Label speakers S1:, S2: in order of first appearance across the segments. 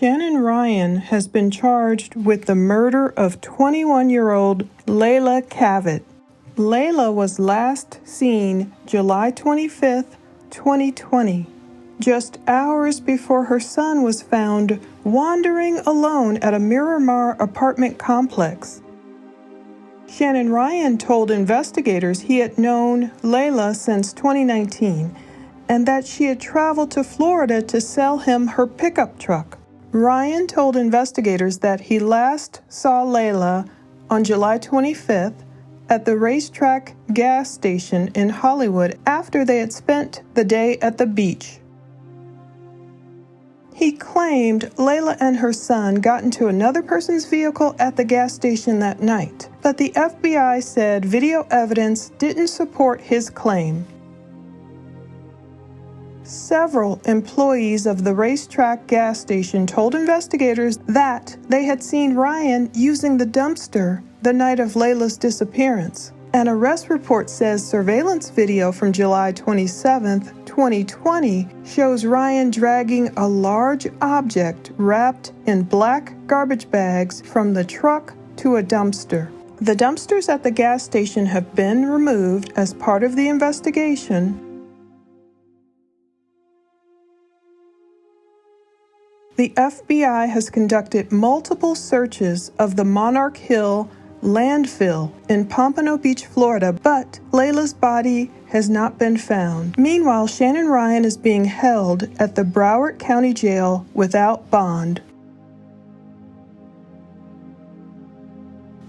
S1: Shannon Ryan has been charged with the murder of 21-year-old Leila Cavett. Leila was last seen July 25th, 2020, just hours before her son was found wandering alone at a Miramar apartment complex. Shannon Ryan told investigators he had known Leila since 2019 and that she had traveled to Florida to sell him her pickup truck. Ryan told investigators that he last saw Leila on July 25th at the racetrack gas station in Hollywood after they had spent the day at the beach. He claimed Leila and her son got into another person's vehicle at the gas station that night, but the FBI said video evidence didn't support his claim. Several employees of the racetrack gas station told investigators that they had seen Ryan using the dumpster the night of Leila's disappearance. An arrest report says surveillance video from July 27, 2020 shows Ryan dragging a large object wrapped in black garbage bags from the truck to a dumpster. The dumpsters at the gas station have been removed as part of the investigation. The FBI has conducted multiple searches of the Monarch Hill landfill in Pompano Beach, Florida, but Leila's body has not been found. Meanwhile, Shannon Ryan is being held at the Broward County Jail without bond.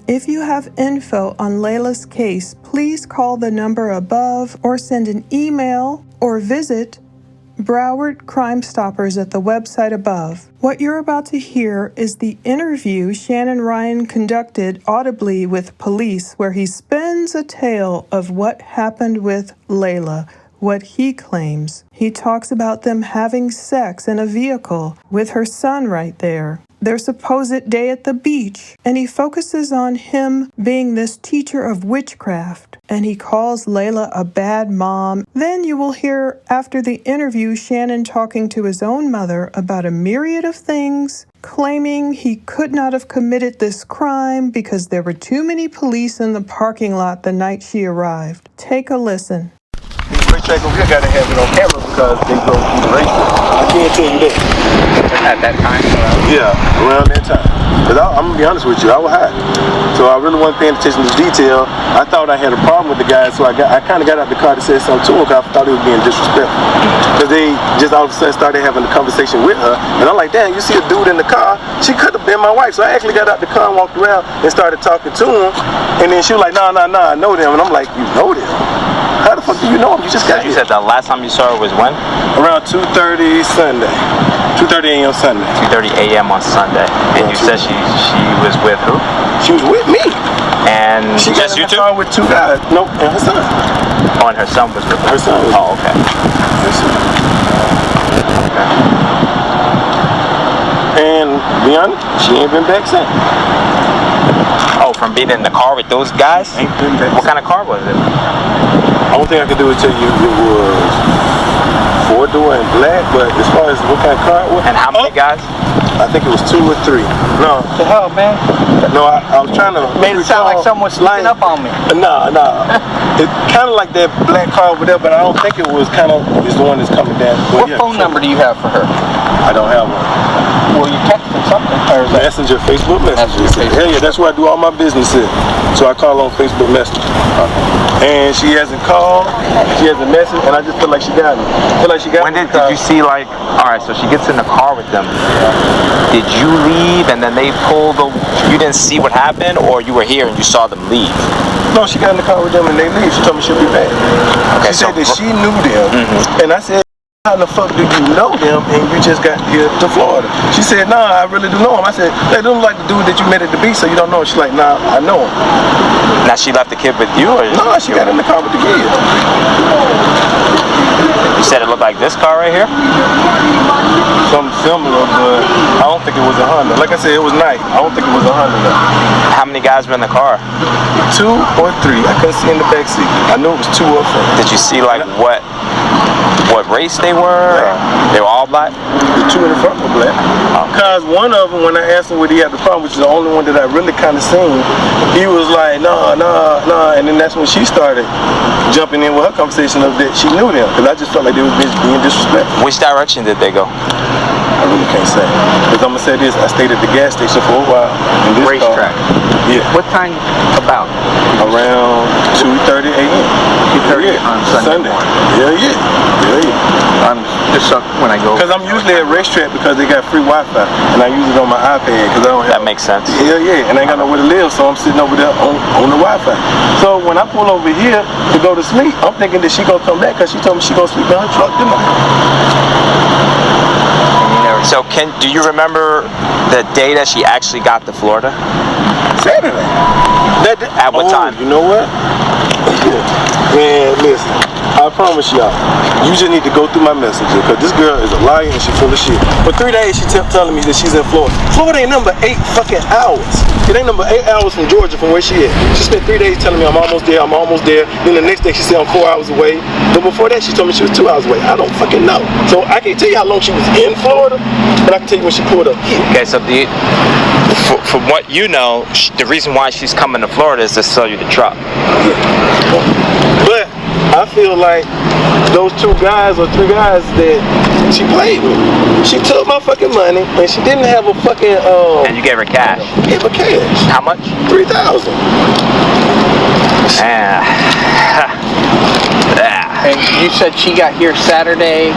S1: If you have info on Leila's case, please call the number above or send an email or visit Broward Crime Stoppers at the website above. What you're about to hear is the interview Shannon Ryan conducted audibly with police, where he spins a tale of what happened with Leila, what he claims. He talks about them having sex in a vehicle with her son right there, their supposed day at the beach, and he focuses on him being this teacher of witchcraft, and he calls Leila a bad mom. Then you will hear, after the interview, Shannon talking to his own mother about a myriad of things, claiming he could not have committed this crime because there were too many police in the parking lot the night she arrived. Take a listen.
S2: Racetrack over here gotta have it on camera because they go through the racetrack. I can't tell you that.
S3: At that time?
S2: Yeah, around that time. Because I'm gonna be honest with you, I was high. So I really wasn't paying attention to detail. I thought I had a problem with the guy, so I kind of got out the car to say something to him because I thought he was being disrespectful. Because they just all of a sudden started having a conversation with her. And I'm like, damn, you see a dude in the car? She could have been my wife. So I actually got out the car and walked around and started talking to him. And then she was like, nah, I know them. And I'm like, you know them? How the fuck do you know him? You just got here.
S3: You said the last time you saw her was when?
S2: Around 2:30 Sunday. 2:30 a.m. Sunday.
S3: 2:30 a.m. on Sunday. And you said she was with who?
S2: She was with me.
S3: And
S2: she
S3: just you two?
S2: With two guys. Nope, and her son.
S3: Oh, and her son was with her?
S2: Her son was
S3: Oh, okay.
S2: Her son.
S3: Okay.
S2: And be honest, she ain't been back since.
S3: Oh, from being in the car with those guys?
S2: Ain't been back.
S3: What kind of car was it?
S2: Only thing I could do is tell you it was 4-door and black, but as far as what kind of car it was.
S3: And how many guys?
S2: I think it was 2 or 3. No.
S4: The hell, man?
S2: No, I was trying to.
S4: Made it sound like someone was sneaking up on me.
S2: No. It's kind of like that black car over there, but I don't think it was it's the one that's coming down.
S4: What phone number do you have for her?
S2: I don't have one.
S4: Well, you texted something. Or
S2: Messenger, Facebook Messenger. Hell yeah, that's where I do all my business in. So I call on Facebook Messenger. And she hasn't called, she hasn't messaged, and I just feel like she got me.
S3: When did you see, like, alright, so she gets in the car with them. Did you leave and then they pulled you didn't see what happened, or you were here and you saw them leave?
S2: No, she got in the car with them and they leave. She told me she'll be back. Okay, she said that she knew them. And I said, how the fuck do you know them and you just got here to Florida? She said, nah, I really do know him. I said, they don't like the dude that you met at the beach, so you don't know him. She's like, nah, I know him.
S3: Now she left the kid with you? Or
S2: no, she got in the car with the kid.
S3: You said it looked like this car right here?
S2: Something similar, but I don't think it was a Honda. Like I said, it was night. I don't think it was a Honda though.
S3: How many guys were in the car?
S2: 2 or 3. I couldn't see in the back seat. I knew it was 2 or 4.
S3: Did you see like what what race they were? They were all black?
S2: The two in the front were black. Because one of them, when I asked him what he had the problem, which is the only one that I really kind of seen, he was like, nah. And then that's when she started jumping in with her conversation of that she knew them. Because I just felt like they was being disrespectful.
S3: Which direction did they go?
S2: I really can't say. Because I'm going to say this, I stayed at the gas station for a while. In this
S4: Racetrack.
S2: Yeah.
S4: What time about?
S2: Around 2:30 a.m.
S4: 2:30 on Sunday morning.
S2: Yeah.
S4: I'm just when I go.
S2: Because I'm usually at racetrack because they got free Wi-Fi, and I use it on my iPad because I don't have.
S3: That makes sense.
S2: Yeah, and I ain't got nowhere to live, so I'm sitting over there on the Wi-Fi. So when I pull over here to go to sleep, I'm thinking that she gonna come back because she told me she gonna sleep in her truck tonight.
S3: So do you remember the day that she actually got to Florida?
S2: Saturday.
S3: At what time?
S2: You know what? Man, listen. I promise y'all, you just need to go through my messenger because this girl is a liar and she's full of shit. For 3 days, she kept telling me that she's in Florida. Florida ain't number 8 fucking hours. It ain't number 8 hours from Georgia from where she is. She spent 3 days telling me I'm almost there. Then the next day she said I'm 4 hours away. But before that, she told me she was 2 hours away. I don't fucking know. So I can't tell you how long she was in Florida, but I can tell you when she pulled up here.
S3: Okay, so from what you know, the reason why she's coming to Florida is to sell you the truck.
S2: But I feel like those 2 guys or 3 guys that she played with, she took my fucking money and she didn't have a fucking
S3: and you gave her cash.
S2: Gave her cash.
S3: How much?
S2: $3,000.
S4: And you said she got here Saturday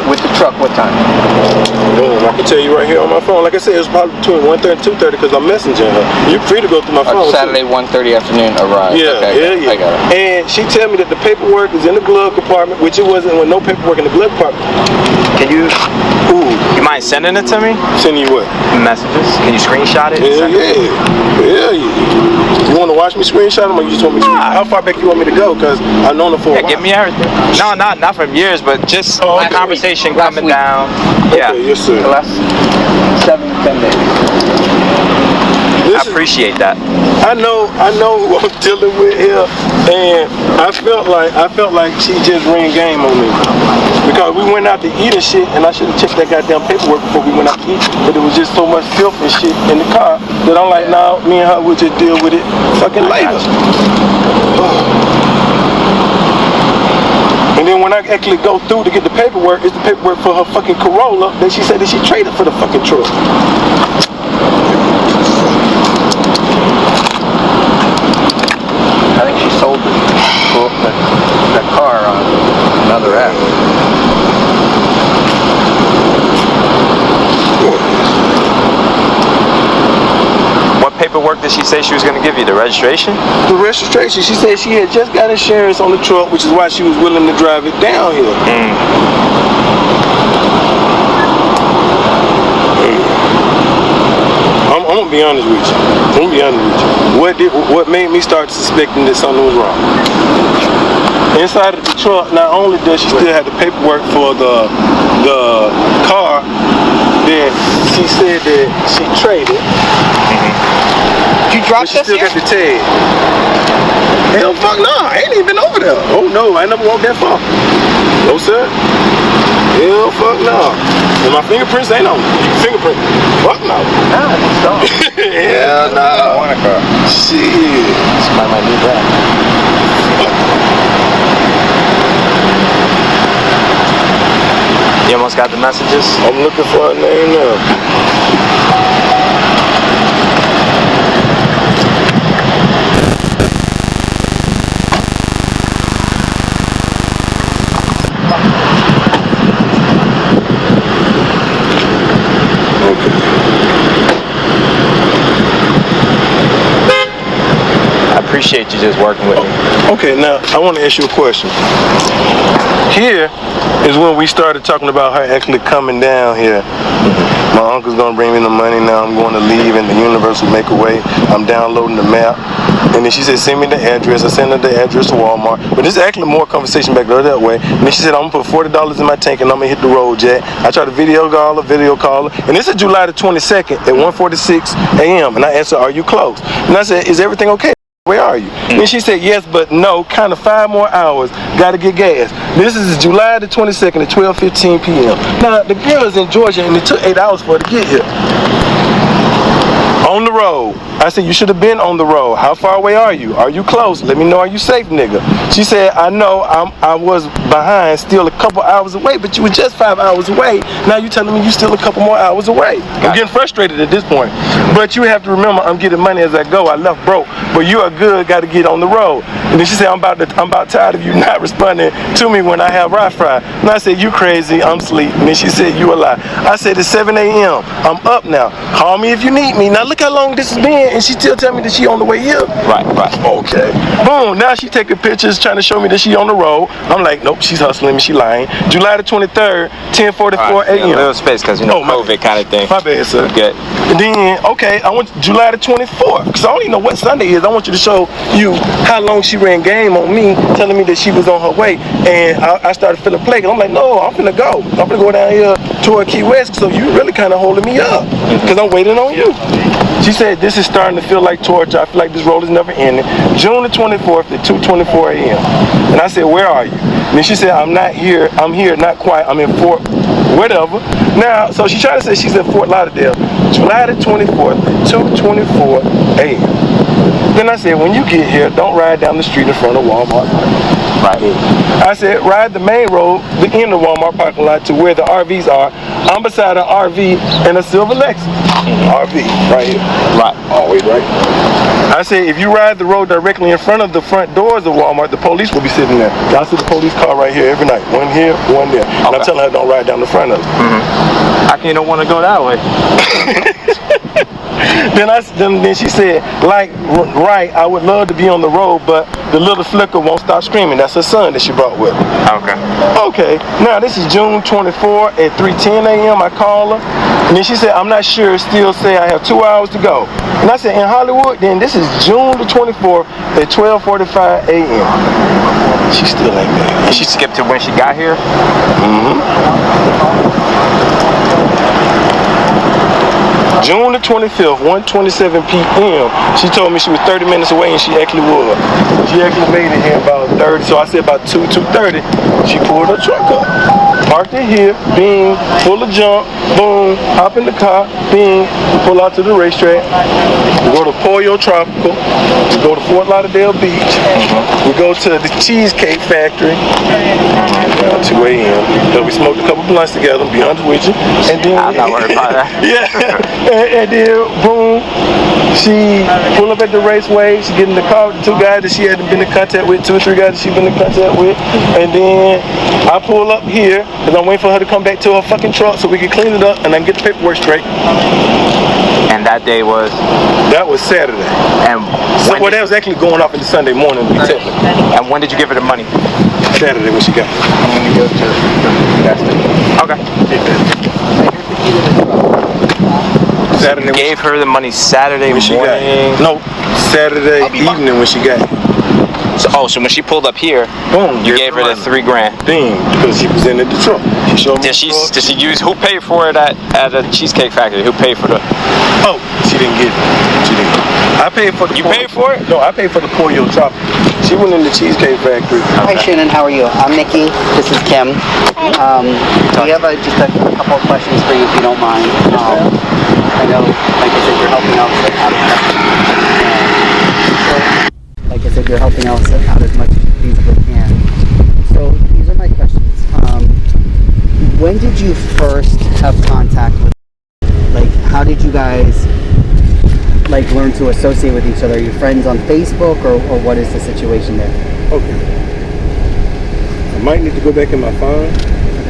S4: with the truck. What time?
S2: I can tell you right here on my phone. Like I said, it was probably between 1:30 and 2:30 because I'm messaging her. You're free to go through my phone.
S4: Saturday, 1:30 afternoon arrived.
S2: Yeah,
S4: okay,
S2: yeah.
S4: I got it.
S2: And she tell me that the paperwork is in the glove compartment, which it wasn't with no paperwork in the glove compartment.
S3: Can you mind sending it to me?
S2: Send you what?
S3: Messages. Can you screenshot it?
S2: Yeah. You want to watch me screenshot them or you just want me to how far back you want me to go? Because I've known her for a while.
S3: Give me everything. No, not from years, but just the conversation coming down.
S2: Okay, yes, sir.
S4: The last 7 to 10 days.
S3: I appreciate that.
S2: I know who I'm dealing with here, and I felt like she just ran game on me because we went out to eat and shit, and I should have checked that goddamn paperwork before we went out to eat, but there was just so much filth and shit in the car that I'm like, nah, me and her would just deal with it fucking later. And then when I actually go through to get the paperwork, it's the paperwork for her fucking Corolla that she said that she traded for the fucking truck.
S4: I think she sold the car on another app.
S3: What paperwork did she say she was going to give you? The registration?
S2: The registration. She said she had just got insurance on the truck, which is why she was willing to drive it down here. I'm gonna be honest with you. What made me start suspecting that something was wrong? Inside of the truck, not only does she still have the paperwork for the car that she said that she traded.
S4: Did you drop
S2: but she still got the tag. Hell fuck no, I ain't even been over there. Oh no, I never walked that far. No sir. Hell fuck no. And my fingerprints ain't on me. Fingerprint. Fuck no.
S4: Nah, it's not.
S2: Hell no.
S4: I want a car.
S2: Shit.
S4: Somebody might need that.
S3: You almost got the messages?
S2: I'm looking for a name now.
S3: Appreciate you just working with me.
S2: Okay, now I want to ask you a question. Here is when we started talking about her actually coming down here. My uncle's gonna bring me the money now. I'm going to leave and the universe will make a way. I'm downloading the map. And then she said, send me the address. I sent her the address to Walmart. But this is actually more conversation back there that way. And then she said, I'm gonna put $40 in my tank and I'm gonna hit the road, Jack. I tried to video call her. And this is July the 22nd at 1:46 a.m. And I asked her, are you close? And I said, is everything okay? where are you? And she said, yes, but no, kind of 5 more hours, gotta get gas. This is July the 22nd at 12:15 p.m. Now, the girl is in Georgia and it took 8 hours for her to get here. On the road. I said, you should have been on the road. How far away are you? Are you close? Let me know, are you safe, nigga? She said, I know I was behind, still a couple hours away, but you were just 5 hours away. Now you telling me you still a couple more hours away. I'm getting frustrated at this point. But you have to remember, I'm getting money as I go. I left broke, but you are good, got to get on the road. And then she said, I'm about tired of you not responding to me when I have Wi-Fi. And I said, you crazy, I'm asleep. And then she said, you a lie. I said, it's 7 a.m. I'm up now. Call me if you need me. Now look how long this has been, and she still tell me that she on the way here.
S3: Right.
S2: Okay. Boom. Now she taking pictures, trying to show me that she on the road. I'm like, nope, she's hustling me. She lying. July the 23rd, 10:44 a.m.
S3: A little space, because COVID kind of thing.
S2: My bad, sir.
S3: Good.
S2: And then, okay, I want July the 24th, because I don't even know what Sunday is. I want you to show you how long she ran game on me, telling me that she was on her way. And I started feeling plagued. I'm like, no, I'm finna go. I'm finna go down here toward Key West, so you really kind of holding me up, because I'm waiting on you. She said, this is starting to feel like torture. I feel like this road is never ending. June the 24th at 2:24 a.m. And I said, where are you? And then she said, I'm not here. I'm here, not quite. I'm in Fort whatever. Now, so she tried to say she's in Fort Lauderdale. July the 24th at 2:24 a.m. Then I said, when you get here, don't ride down the street in front of Walmart. Right. I said, ride the main road, the end of Walmart parking lot to where the RVs are. I'm beside an RV and a silver Lexus. RV, right here. Right. Always right. I said, if you ride the road directly in front of the front doors of Walmart, the police will be sitting there. I see the police car right here every night. One here, one there. And I'm telling her don't ride down the front of it.
S3: How can you don't want to go that way?
S2: Then she said, like, right, I would love to be on the road, but the little flicker won't stop screaming. That's her son that she brought with her. Okay. Now, this is June 24 at 3:10 a.m. I call her. And then she said, I'm not sure. Still say I have 2 hours to go. And I said, in Hollywood, then this is June the 24th at 12:45 a.m. She still ain't there.
S3: And she skipped to when she got here?
S2: June the 25th, 1:27 p.m. She told me she was 30 minutes away, and she actually was. She actually made it here about 30, so I said about 2:30. She pulled her truck up, parked it here, bing, full of junk, boom, hop in the car, bing, we pull out to the racetrack. We go to Pollo Tropical, we go to Fort Lauderdale Beach, we go to the Cheesecake Factory, 2 a.m. Then we smoked a couple blunts together, be honest with you. And then,
S3: I'm not worried about that.
S2: Yeah. And then, boom, she pull up at the raceway. She get in the car with the 2 guys that she hadn't been in contact with, 2 or 3 guys that she'd been in contact with. And then I pull up here because I'm waiting for her to come back to her fucking truck so we can clean it up and I can get the paperwork straight.
S3: And that day was?
S2: That was Saturday.
S3: And
S2: well, that was actually going off into Sunday morning.
S3: And when did you give her the money?
S2: Saturday when she got it.
S4: When you go to the gas station.
S3: Okay.
S2: Saturday.
S3: You gave her the money Saturday
S2: when she got it. No, Saturday evening when she got it.
S3: So when she pulled up here, boom, you gave her the $3 grand.
S2: Thing, because she was in the truck. She showed me.
S3: Did she use? Who paid for it at the Cheesecake Factory? Who paid for the?
S2: Oh, she didn't get it. She didn't. I paid for the.
S3: You paid for it?
S2: No, I paid for the Pollo Tropical. She went in the Cheesecake Factory.
S5: Hi Shannon, how are you? I'm Nikki. This is Kim. We have just a couple of questions for you if you don't mind. I know, like I said, you're helping out out you're helping out as much as you feasibly can. So these are my questions. When did you first have contact with? Like, how did you guys learn to associate with each other? Are you friends on Facebook, or what is the situation there?
S2: Okay. I might need to go back in my phone,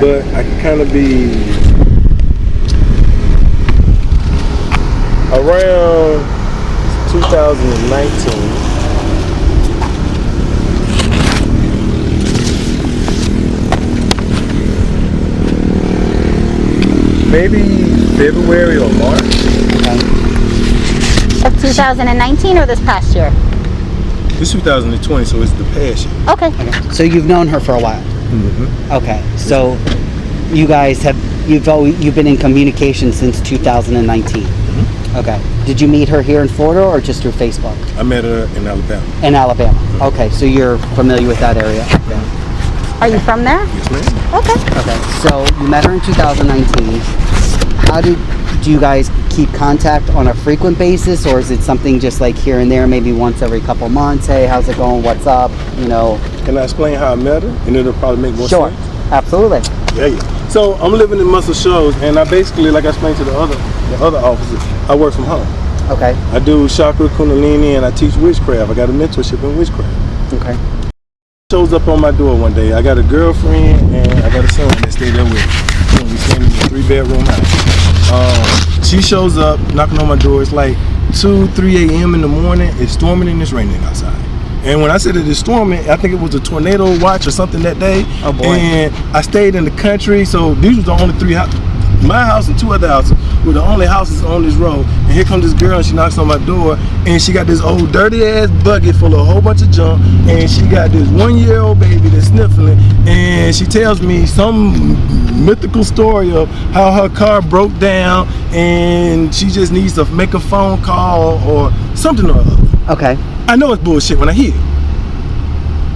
S2: but I can kind of be around 2019. Maybe February or March.
S6: Of 2019 or this past year?
S2: This 2020, so it's the past year.
S6: Okay.
S5: So you've known her for a while. Okay. So you guys you've been in communication since 2019. Okay. Did you meet her here in Florida or just through Facebook?
S2: I met her in Alabama.
S5: In Alabama. Okay, so you're familiar with that area. Okay.
S6: Are you from there?
S2: Yes, ma'am.
S6: Okay.
S5: Okay. So you met her in 2019. How do you guys keep contact on a frequent basis, or is it something just like here and there, maybe once every couple months? Hey, how's it going? What's up? You know.
S2: Can I explain how I met her? And it'll probably make more sense.
S5: Sure. Absolutely.
S2: Yeah. So I'm living in Muscle Shoals, and I basically, like I explained to the other officers, I work from home.
S5: Okay.
S2: I do CHAKRA, KUNDALINI, and I teach witchcraft. I got a mentorship in witchcraft.
S5: Okay.
S2: Shows up on my door one day. I got a girlfriend and I got a son that stayed there with me. We staying in a 3-bedroom house. She shows up knocking on my door. It's like 2-3 a.m. in the morning. It's storming and it's raining outside. And when I said it is storming, I think it was a tornado watch or something that day.
S5: Oh boy.
S2: And I stayed in the country, so these were the only 3 houses. My house and 2 other houses were the only houses on this road. And here comes this girl and she knocks on my door and she got this old dirty ass buggy full of a whole bunch of junk, and she got this 1-year-old baby that's sniffling, and she tells me some mythical story of how her car broke down and she just needs to make a phone call or something or other.
S5: Okay.
S2: I know it's bullshit when I hear it.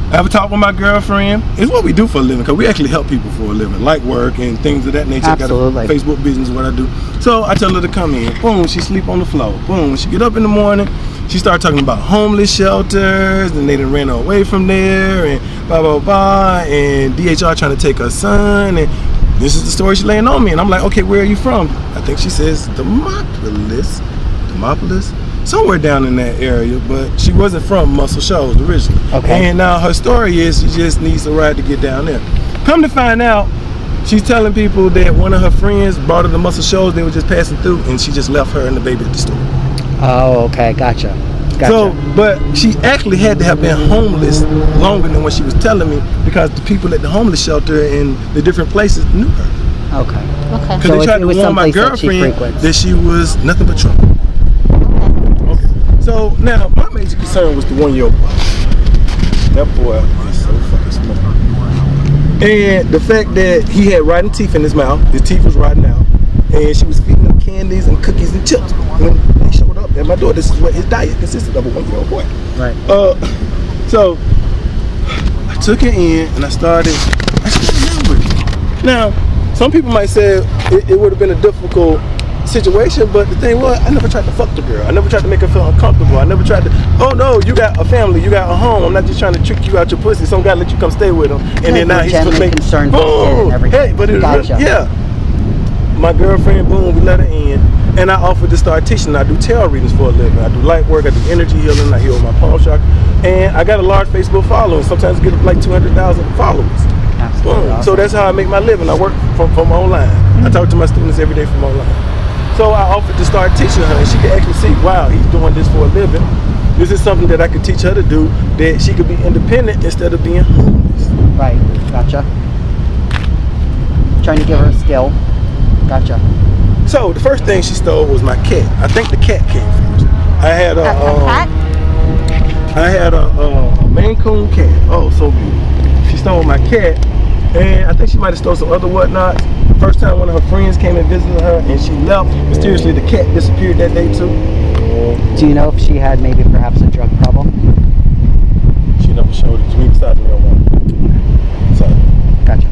S2: I have a talk with my girlfriend. It's what we do for a living, because we actually help people for a living, like work and things of that nature.
S5: Absolutely.
S2: I got a Facebook business, what I do. So I tell her to come in. Boom, she sleep on the floor. Boom, when she get up in the morning, she start talking about homeless shelters, and they done ran her away from there, and blah, blah, blah, and DHR trying to take her son, and this is the story she's laying on me. And I'm like, okay, where are you from? I think she says Demopolis, somewhere down in that area, but she wasn't from Muscle Shoals originally.
S5: Okay.
S2: And now her story is she just needs a ride to get down there. Come to find out, she's telling people that one of her friends brought her to Muscle Shoals. They were just passing through, and she just left her and the baby at the store.
S5: Oh, okay. Gotcha.
S2: So, but she actually had to have been homeless longer than what she was telling me, because the people at the homeless shelter in the different places knew her.
S5: Okay.
S6: Okay.
S2: Because they tried to warn my girlfriend that she was nothing but trouble. So now my major concern was the 1-year-old boy. That boy is so fucking smart. And the fact that he had rotten teeth in his mouth, his teeth was rotting out, and she was feeding him candies and cookies and chips. When they showed up at my door, this is what his diet consisted of, a 1-year-old boy.
S5: Right.
S2: So I took it in and I still remember it. Now, some people might say it would have been a difficult situation, but the thing was, I never tried to fuck the girl. I never tried to make her feel uncomfortable. I never tried to, oh no, you got a family, you got a home. I'm not just trying to trick you out your pussy. Some guy let you come stay with him, and then now he's gonna make
S5: concerned and everything.
S2: Hey, but it's
S5: Gotcha.
S2: yeah. My girlfriend, boom, we let her in, and I offered to start teaching. I do tarot readings for a living. I do light work. I do energy healing. I heal my palm chakra, and I got a large Facebook following. Sometimes I get like 200,000 followers.
S5: Absolutely. Awesome.
S2: So that's how I make my living. I work from online. I talk to my students every day from online. So I offered to start teaching her, and she could actually see, wow, he's doing this for a living. This is something that I could teach her to do, that she could be independent instead of being homeless.
S5: Right. Gotcha. Trying to give her a skill. Gotcha.
S2: So the first thing she stole was my cat. I think the cat came first. I had a
S6: cat?
S2: I had a Maine Coon cat. Oh, so beautiful. She stole my cat, and I think she might have stole some other whatnots. First time one of her friends came and visited her, and she left. Mysteriously, the cat disappeared that day too.
S5: Do you know if she had maybe perhaps a drug problem?
S2: She never showed it to me besides me on one. So,
S5: Gotcha.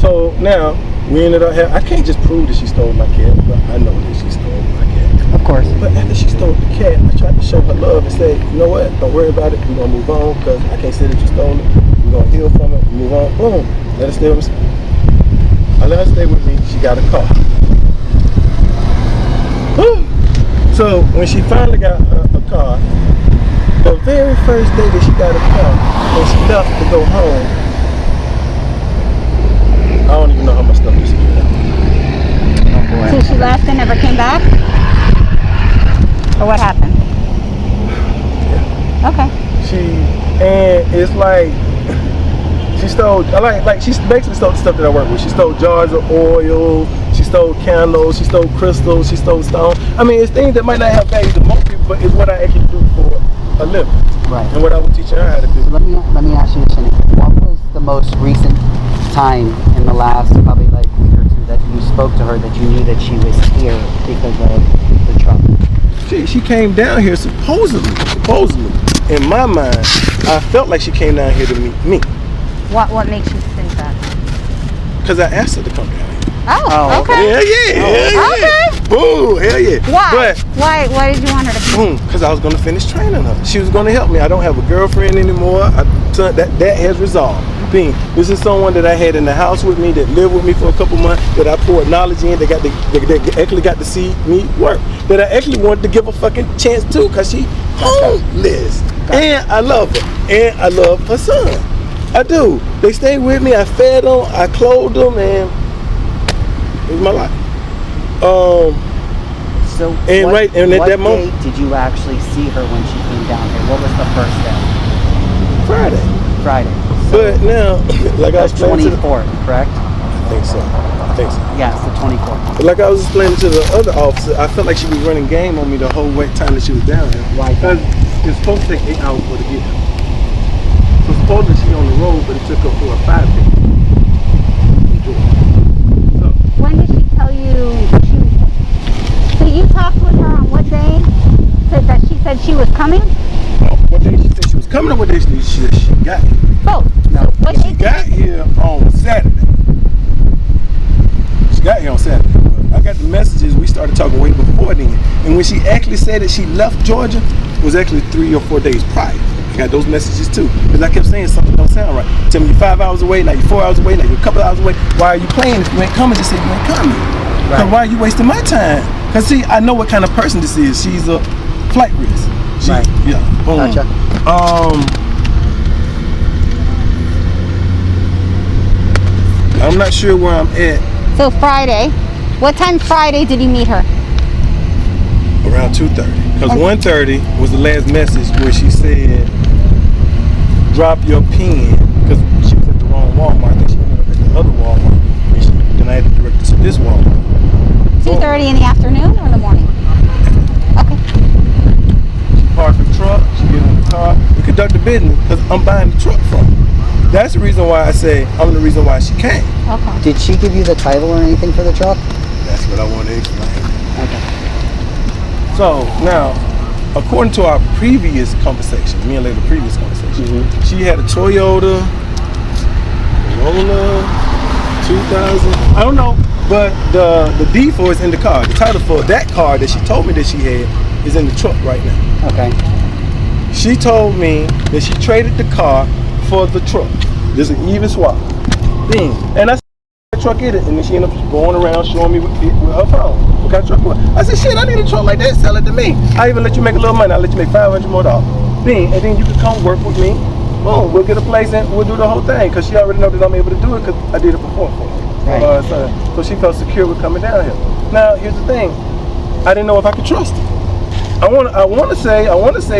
S2: so now we ended up I can't just prove that she stole my cat, but I know that she stole my cat.
S5: Of course.
S2: But after she stole the cat, I tried to show her love and say, you know what? Don't worry about it. We're gonna move on, because I can't say that you stole it. We're gonna heal from it. Move on. Boom. Let her stay with me. I let her stay with me. She got a car. Woo. So when she finally got a car, the very first day that she got a car, when she left to go home, I don't even know how much stuff disappeared.
S5: Oh boy.
S6: So she left and never came back? Or what happened?
S2: Yeah.
S6: Okay.
S2: And it's like, she stole, she basically stole the stuff that I work with. She stole jars of oil, she stole candles, she stole crystals, she stole stone. I mean, it's things that might not have value to most people, but it's what I actually do for a living.
S5: Right.
S2: And what I was teaching her how to do.
S5: So let me ask you this, Shannon. What was the most recent time in the last probably like week or two that you spoke to her that you knew that she was here because of the trouble?
S2: she came down here supposedly. In my mind, I felt like she came down here to meet me.
S7: What makes you think that?
S2: Because I asked her to come down here.
S7: Oh, okay.
S2: Hell yeah. Ooh, hell yeah.
S7: Why? Why did you want her to come?
S2: Because I was going to finish training her. She was going to help me. I don't have a girlfriend anymore. That has resolved. This is someone that I had in the house with me, that lived with me for a couple months, that I poured knowledge in, that actually got to see me work, that I actually wanted to give a fucking chance to, because she homeless. And I love her. And I love her son. I do. They stayed with me. I fed them. I clothed them, and it was my life.
S5: So
S2: what
S5: day did you actually see her when she came down here? What was the first day?
S2: Friday.
S5: So
S2: But now, like I was
S5: the 24th, correct?
S2: I think so.
S5: Yes, the 24th.
S2: But like I was explaining to the other officer, I felt like she was running game on me the whole time that she was down here.
S5: Why?
S2: Because it's supposed to take 8 hours for her to get here. So supposedly she on the road, but it took her 4 or 5 days. So,
S7: When did she tell you? So you talked with her on what day? Said that she said she was coming?
S2: what day she said she was coming, or what day she said she got here?
S7: Both.
S5: No.
S7: What
S2: She got here on Saturday. She got here on Saturday. But I got the messages. We started talking way before then. And when she actually said that she left Georgia, it was actually 3 or 4 days prior. I got those messages too. Because I kept saying something don't sound right. Tell me you're 5 hours away, now you're 4 hours away, now you're a couple hours away. Why are you playing? If you ain't coming, just say you ain't coming. Because why are you wasting my time? Because see, I know what kind of person this is. She's a flight risk.
S5: Right.
S2: Yeah.
S5: Gotcha.
S2: I'm not sure where I'm at.
S7: So Friday. What time Friday did you meet her?
S2: Around 2:30. Because 1:30 was the last message where she said, drop your pen. Because she was at the wrong Walmart. I think she ended up at the other Walmart. And then I had to direct her to this Walmart.
S7: 2:30 in the afternoon or in the morning? Okay.
S2: She parked the truck. She get in the car. We conduct the business because I'm buying the truck from her. That's the reason why I say I'm the reason why she came.
S7: Okay.
S5: Did she give you the title or anything for the truck?
S2: That's what I want to explain.
S5: Okay.
S2: So now, according to our previous conversation, me and Leila previous conversation, she had a Toyota Corolla 2000. I don't know, but the deed for is in the car. The title for that car that she told me that she had is in the truck right now.
S5: Okay.
S2: She told me that she traded the car for the truck. There's an even swap. Bing. And I said, what truck is it? And then she ended up going around showing me with her phone what kind of truck it was. I said, shit, I need a truck like that. Sell it to me. I even let you make a little money. I'll let you make $500 more. Bing. And then you can come work with me. Boom. We'll get a place and we'll do the whole thing. Because she already know that I'm able to do it because I did it before for her.
S5: Right.
S2: So she felt secure with coming down here. Now, here's the thing. I didn't know if I could trust her. I want to say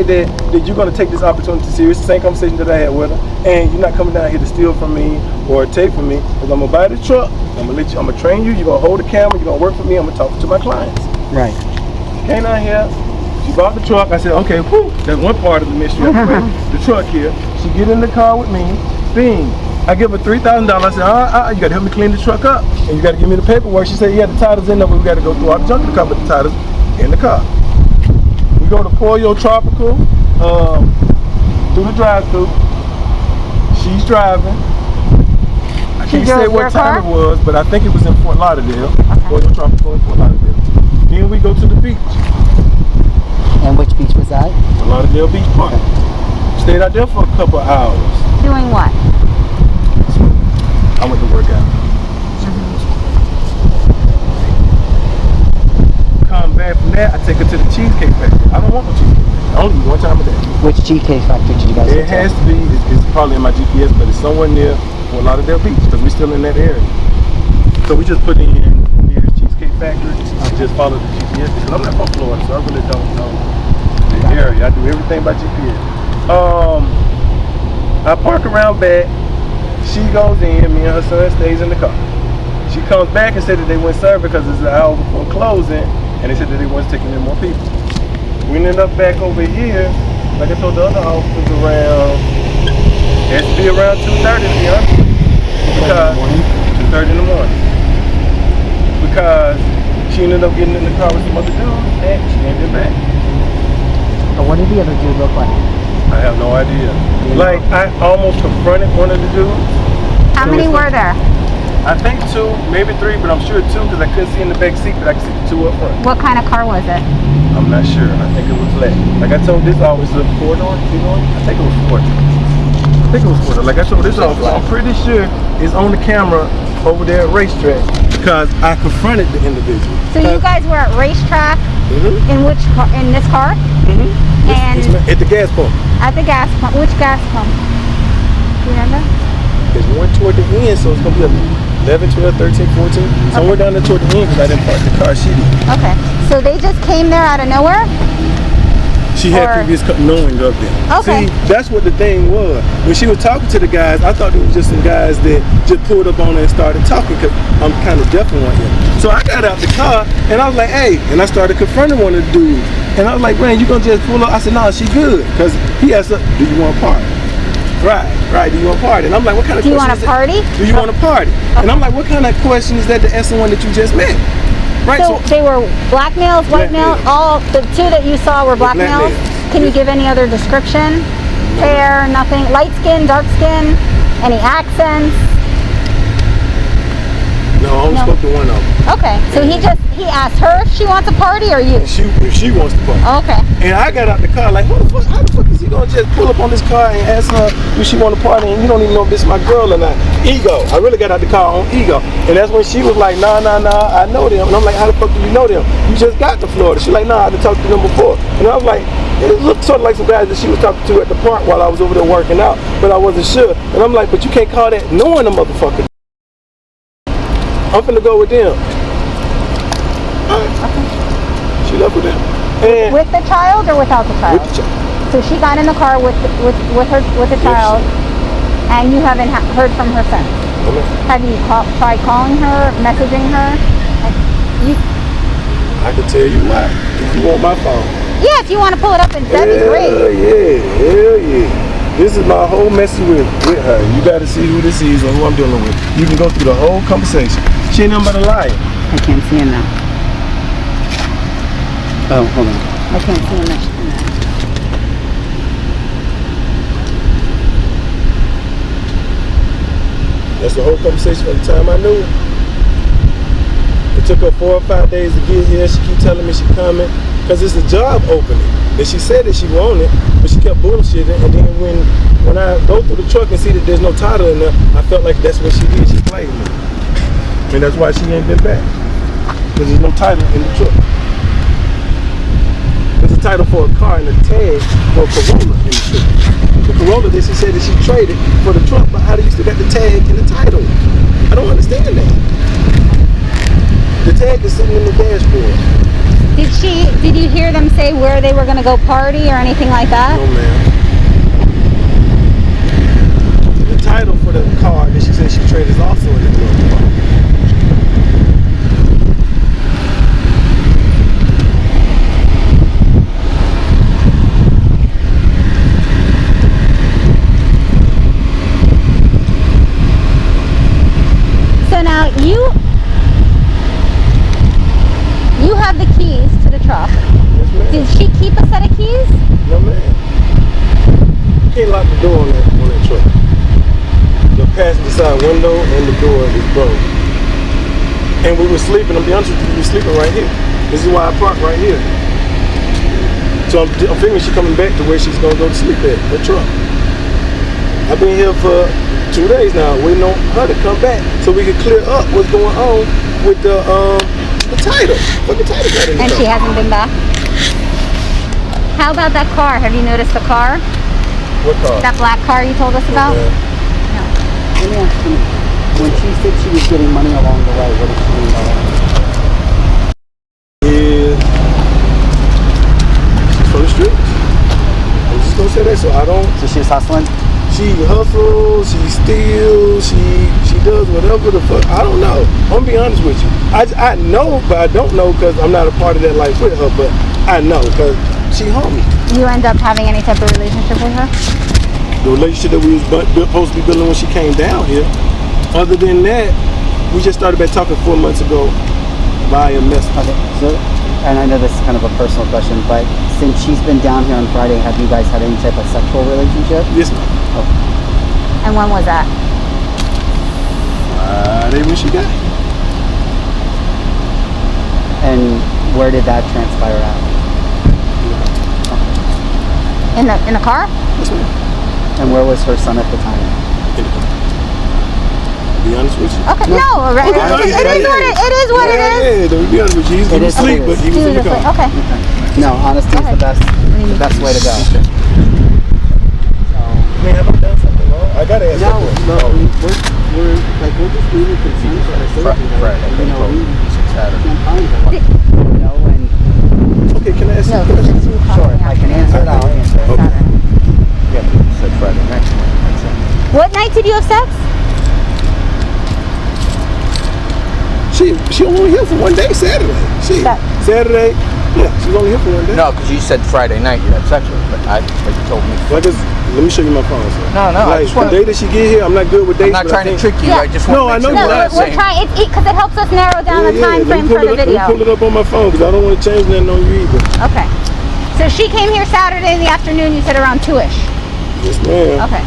S2: that you're going to take this opportunity serious, the same conversation that I had with her, and you're not coming down here to steal from me or take from me, because I'm going to buy the truck, I'm going to train you, you're going to hold the camera, you're going to work for me, I'm going to talk to my clients.
S5: Right.
S2: She came down here, she bought the truck, I said, okay, whew, that's one part of the mystery, the truck here. She get in the car with me, bing, I give her $3,000, I said, you got to help me clean the truck up, and you got to give me the paperwork. She said, yeah, the title's in there, but we got to go through all the junk in the car, but the title's in the car. We go to Pollo Tropical, through the drive-thru. She's driving. I can't say what time it was, but I think it was in Fort Lauderdale. Okay. Pollo Tropical in Fort Lauderdale. Then we go to the beach.
S5: And which beach was that?
S2: Fort Lauderdale Beach Park. Okay. Stayed out there for a couple of hours.
S7: Doing what?
S2: I went to work out. Come back from that, I take her to the Cheesecake Factory. I don't want no cheesecake. I only eat one time a day.
S5: Which Cheesecake Factory did you guys go to?
S2: It has to be, it's probably in my GPS, but it's somewhere near Fort Lauderdale Beach, because we're still in that area. So we just put in near the Cheesecake Factory, and just follow the GPS, because I'm not from Florida, so I really don't know the area. I do everything by GPS. I park around back, she goes in, me and her son stays in the car. She comes back and said that they wouldn't serve because it's an hour before closing, and they said that they wasn't taking in more people. We ended up back over here, like I told the other officers, it has to be around 2:30 to be honest. Because 2:30 in the morning. Because she ended up getting in the car with some other dudes, and she ain't been back.
S5: What did the other dude look like?
S2: I have no idea. Like, I almost confronted one of the dudes.
S7: How many were there?
S2: I think 2, maybe 3, but I'm sure 2 because I couldn't see in the back seat, but I could see the 2 up front.
S7: What kind of car was it?
S2: I'm not sure. I think it was black. Like I told this officer, 4-door, 2-door? I think it was 4. I think it was 4. Like I told this officer, I'm pretty sure it's on the camera over there at racetrack because I confronted the individual.
S7: So you guys were at racetrack in which car? In this car? And
S2: at the gas pump.
S7: at the gas pump. Which gas pump? Do you remember?
S2: There's one toward the end, so it's going to be 11, 12, 13, 14. Somewhere down there toward the end because I didn't park the car. She did.
S7: Okay. So they just came there out of nowhere?
S2: She had previous knowing of them.
S7: Okay.
S2: See, that's what the thing was. When she was talking to the guys, I thought it was just some guys that just pulled up on her and started talking because I'm kind of deaf in one ear. So I got out the car and I was like, hey, and I started confronting one of the dudes. And I was like, man, you gonna just pull up? I said, no, she good. Because he asked her, do you want to party? Right, do you want to party? And I'm like, what kind of question is that?
S7: Do you want to party?
S2: Do you want to party? Okay. And I'm like, what kind of question is that to ask someone that you just met? Right,
S7: so they were black males, white males, all the 2 that you saw were black males? Can you give any other description? Hair, nothing? Light skin, dark skin? Any accents?
S2: No, I only spoke to one of them.
S7: Okay, so he asked her if she wants a party or you?
S2: If she wants to party.
S7: Okay.
S2: And I got out the car like, how the fuck is he gonna just pull up on this car and ask her if she want to party and you don't even know if this is my girl or not? Ego. I really got out the car on ego. And that's when she was like, nah, I know them. And I'm like, how the fuck do you know them? You just got to Florida. She's like, nah, I've been talking to them before. And I was like, it looked sort of like some guys that she was talking to at the park while I was over there working out, but I wasn't sure. And I'm like, but you can't call that knowing a motherfucker. I'm finna go with them. Okay. She left with them. And
S7: with the child or without the child?
S2: With the child.
S7: So she got in the car with the child, and you haven't heard from her since.
S2: Okay.
S7: Have you tried calling her, messaging her?
S2: I can tell you why. If you want my phone.
S7: Yeah, if you want to pull it up, and that'd be great.
S2: Hell yeah. This is my whole message with her. You got to see who this is or who I'm dealing with. You can go through the whole conversation. She ain't nothing but a liar.
S5: I can't see him now. Oh, hold on.
S7: I can't see him now.
S2: That's the whole conversation from the time I knew her. It took her 4 or 5 days to get here. She keep telling me she coming because it's a job opening. And she said that she wanted, but she kept bullshitting. And then when I go through the truck and see that there's no title in there, I felt like that's what she did. She played me. And that's why she ain't been back. Because there's no title in the truck. There's a title for a car and a tag for a Corolla in the truck. The Corolla that she said that she traded for the truck, but how do you still got the tag and the title? I don't understand that. The tag is sitting in the dashboard.
S7: Did you hear them say where they were going to go party or anything like that?
S2: No, ma'am. The title for the car that she said she traded is also in the car.
S7: So now you have the keys to the truck.
S2: Yes, ma'am.
S7: Did she keep a set of keys?
S2: No, ma'am. You can't lock the door on that truck. The passenger side window and the door is broke. And we were sleeping, I'll be honest with you, we were sleeping right here. This is why I parked right here. So I'm figuring she's coming back to where she's gonna go to sleep at, the truck. I've been here for 2 days now, waiting on her to come back so we can clear up what's going on with the title. Fucking title got in the
S7: And
S2: car.
S7: she hasn't been back? How about that car? Have you noticed the car?
S2: What car?
S7: That black car you told us about?
S2: Okay.
S5: Let me ask you, when she said she was getting money along the way, what did she mean by that?
S2: Yeah. She's from the streets. I'm just gonna say that, so I don't.
S5: So she was hustling?
S2: She hustles, she steals, she does whatever the fuck. I don't know. I'm gonna be honest with you. I know, but I don't know because I'm not a part of that life with her. But I know because she homie.
S7: You end up having any type of relationship with her?
S2: The relationship that we was supposed to be building when she came down here. Other than that, we just started back talking 4 months ago via message.
S5: Okay, so and I know this is kind of a personal question, but since she's been down here on Friday, have you guys had any type of sexual relationship?
S2: Yes, ma'am.
S5: Oh.
S7: And when was that?
S2: Friday when she got here.
S5: And where did that transpire at?
S7: In the car?
S2: Yes, ma'am.
S5: And where was her son at the time?
S2: In the car. To be honest with you.
S7: Okay, no, right. It is what it is.
S2: Yeah, to be honest with you, he was asleep, but he was in the car.
S7: Okay.
S5: No, honesty is the best way to go.
S2: Man, have I done something wrong? I gotta ask that question.
S5: No, we're just really concerned for her safety.
S4: Friday.
S5: You know, we
S4: Saturday.
S5: can't find her. You know, and
S2: Okay, can I ask you a
S7: No,
S2: question?
S7: it's 2 o'clock.
S5: sure, if I can answer it, I'll answer it.
S2: Okay.
S4: Yeah, but you said Friday night.
S7: What night did you have sex?
S2: She only here for one day, Saturday. Saturday, yeah, she's only here for one day.
S4: No, because you said Friday night you had sex with her, but you told me.
S2: Well, let me show you my phone, sir.
S4: No, I
S2: Like,
S4: just
S2: the
S4: want
S2: day that she get here, I'm not good with dates.
S4: I'm not trying to trick you.
S7: Yeah.
S4: I just
S2: No,
S4: want to
S2: I
S4: make
S2: know
S4: sure
S2: you're
S4: we're
S2: not.
S4: not
S7: We're
S4: saying.
S7: trying, because it helps us narrow down the time frame for the video.
S2: Let me pull it up on my phone because I don't want to change nothing on you either.
S7: Okay. So she came here Saturday in the afternoon, you said around 2-ish.
S2: Yes, ma'am.
S7: Okay.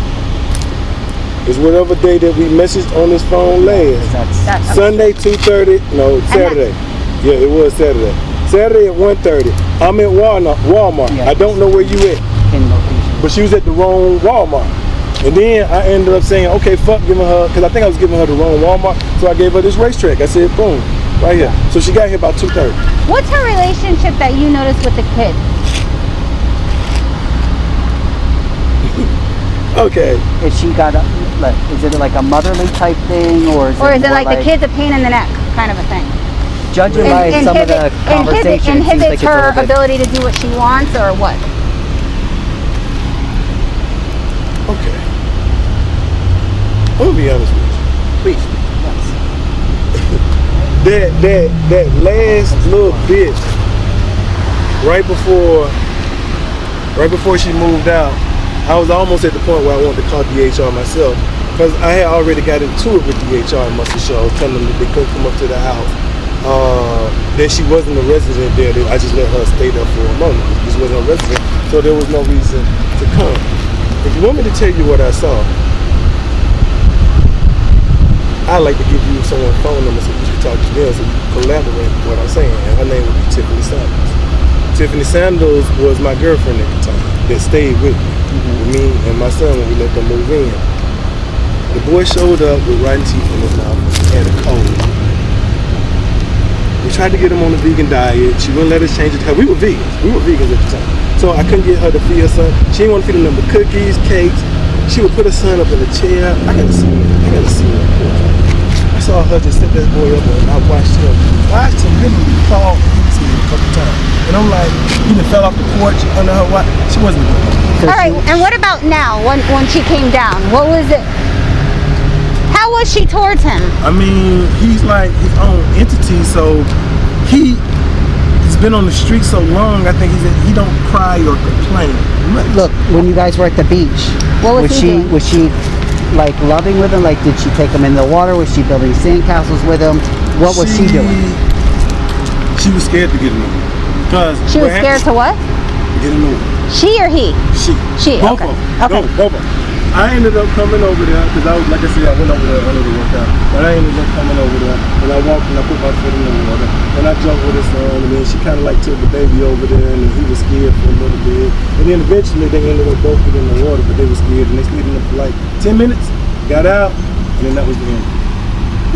S2: It's whatever day that we messaged on this phone last.
S7: That's
S2: Sunday 2:30. No, Saturday. Yeah, it was Saturday. Saturday at 1:30. I'm at Walmart.
S5: Yeah.
S2: I don't know where you at,
S5: In location.
S2: but she was at the wrong Walmart. And then I ended up saying, okay, fuck giving her, because I think I was giving her the wrong Walmart. So I gave her this racetrack. I said, boom, right here. So she got here about 2:30.
S7: What's her relationship that you noticed with the kid?
S2: Okay.
S5: Is she got is it like a motherly type thing, or is
S7: Or is it
S5: more
S7: like the kid's a pain in the neck kind of a thing?
S5: Judging by some of the conversation, it seems like
S7: inhibits
S5: it's a
S7: her
S5: little bit.
S7: ability to do what she wants, or what?
S2: Okay. I'm gonna be honest with you.
S5: Please.
S2: That last little bit right before she moved out, I was almost at the point where I wanted to call DHR myself, because I had already got into it with DHR in Muscle Show, telling them that they couldn't come up to the house, that she wasn't a resident there. That I just let her stay there for a moment. She just wasn't a resident, so there was no reason to come. If you want me to tell you what I saw, I'd like to give you someone's phone number so you can talk to them, so you can collaborate with what I'm saying. And her name would be Tiffany Sanders. Tiffany Sanders was my girlfriend at the time that stayed with me, with me and my son when we let them move in. The boy showed up with rotten teeth in his mouth and a cold. We tried to get him on a vegan diet. She wouldn't let us change it because we were vegans. We were vegans at the time. So I couldn't get her to feed her son. She didn't want to feed him nothing but cookies, cakes. She would put her son up in a chair. I gotta see him. I saw her just set that boy up and I watched him literally fall into me a couple times. And I'm like, he done fell off the porch under her watch. She wasn't good.
S7: All right, and what about now, when she came down? What was it? How was she towards him?
S2: I mean, he's like his own entity, so he's been on the street so long, I think he don't cry or complain much.
S5: Look, when you guys were at the beach,
S7: What was he doing?
S5: Was she like loving with him? Like, did she take him in the water? Was she building sandcastles with him? What was she doing?
S2: She was scared to get in the water.
S7: She was scared to what?
S2: Get in the water.
S7: She or he? She.
S2: Both
S7: Okay.
S2: of them.
S7: Okay.
S2: No, both of them. I ended up coming over there because I was, like I said, I went over there under the workout. But I ended up coming over there and I walked and I put my foot in the water and I jumped with his son, and then she kind of like took the baby over there and he was scared for a little bit. And then eventually they ended up both in the water, but they were scared and they stayed in there for like 10 minutes, got out, and then that was the end.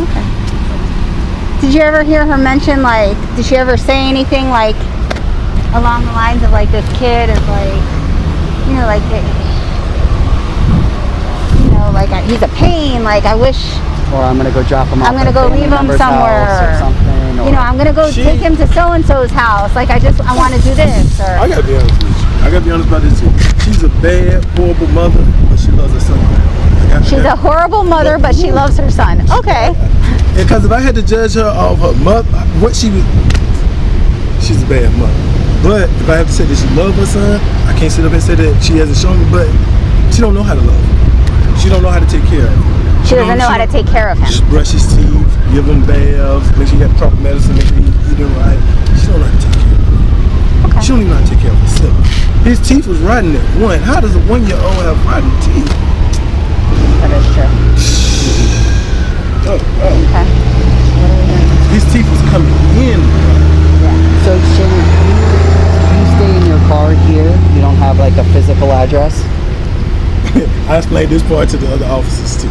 S7: Okay. Did you ever hear her mention, like, did she ever say anything like along the lines of like this kid is like, you know, like, like he's a pain, like I wish.
S5: Or I'm gonna go drop him off.
S7: I'm gonna go leave him somewhere
S5: or something. Or,
S7: you know, I'm gonna go take him to so and so's house. Like I want to do this. Or
S2: I gotta be honest with you. I gotta be honest about this too. She's a bad, horrible mother, but she loves her son.
S7: She's a horrible mother, but she loves her son. Okay.
S2: Because if I had to judge her off her mother, she's a bad mother. But if I have to say that she loves her son, I can't sit up and say that she hasn't shown me. But she don't know how to love him. She don't know how to take care of him.
S7: She doesn't know how to take care of him.
S2: Just brush his teeth, give him baths, make sure you got the proper medicine, make sure he's eating right. She don't know how to take care of him. His teeth was rotten at 1. How does a 1-year-old have rotten teeth?
S7: That is true.
S2: Oh.
S7: Okay.
S2: His teeth was coming in.
S5: So Shannon, you stay in your car here. You don't have like a physical address.
S2: I explained this part to the other officers too.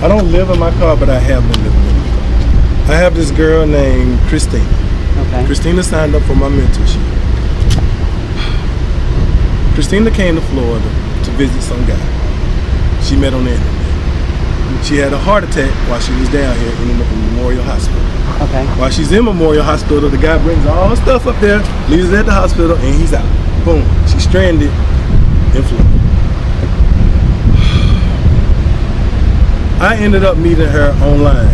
S2: I don't live in my car, but I have been living in my car. I have this girl named Christina.
S5: Okay.
S2: Christina signed up for my mentorship. Christina came to Florida to visit some guy she met on the internet. She had a heart attack while she was down here in Memorial Hospital.
S5: Okay.
S2: While she's in Memorial Hospital, the guy brings all her stuff up there, leaves her at the hospital, and he's out. Boom. She's stranded in Florida. I ended up meeting her online.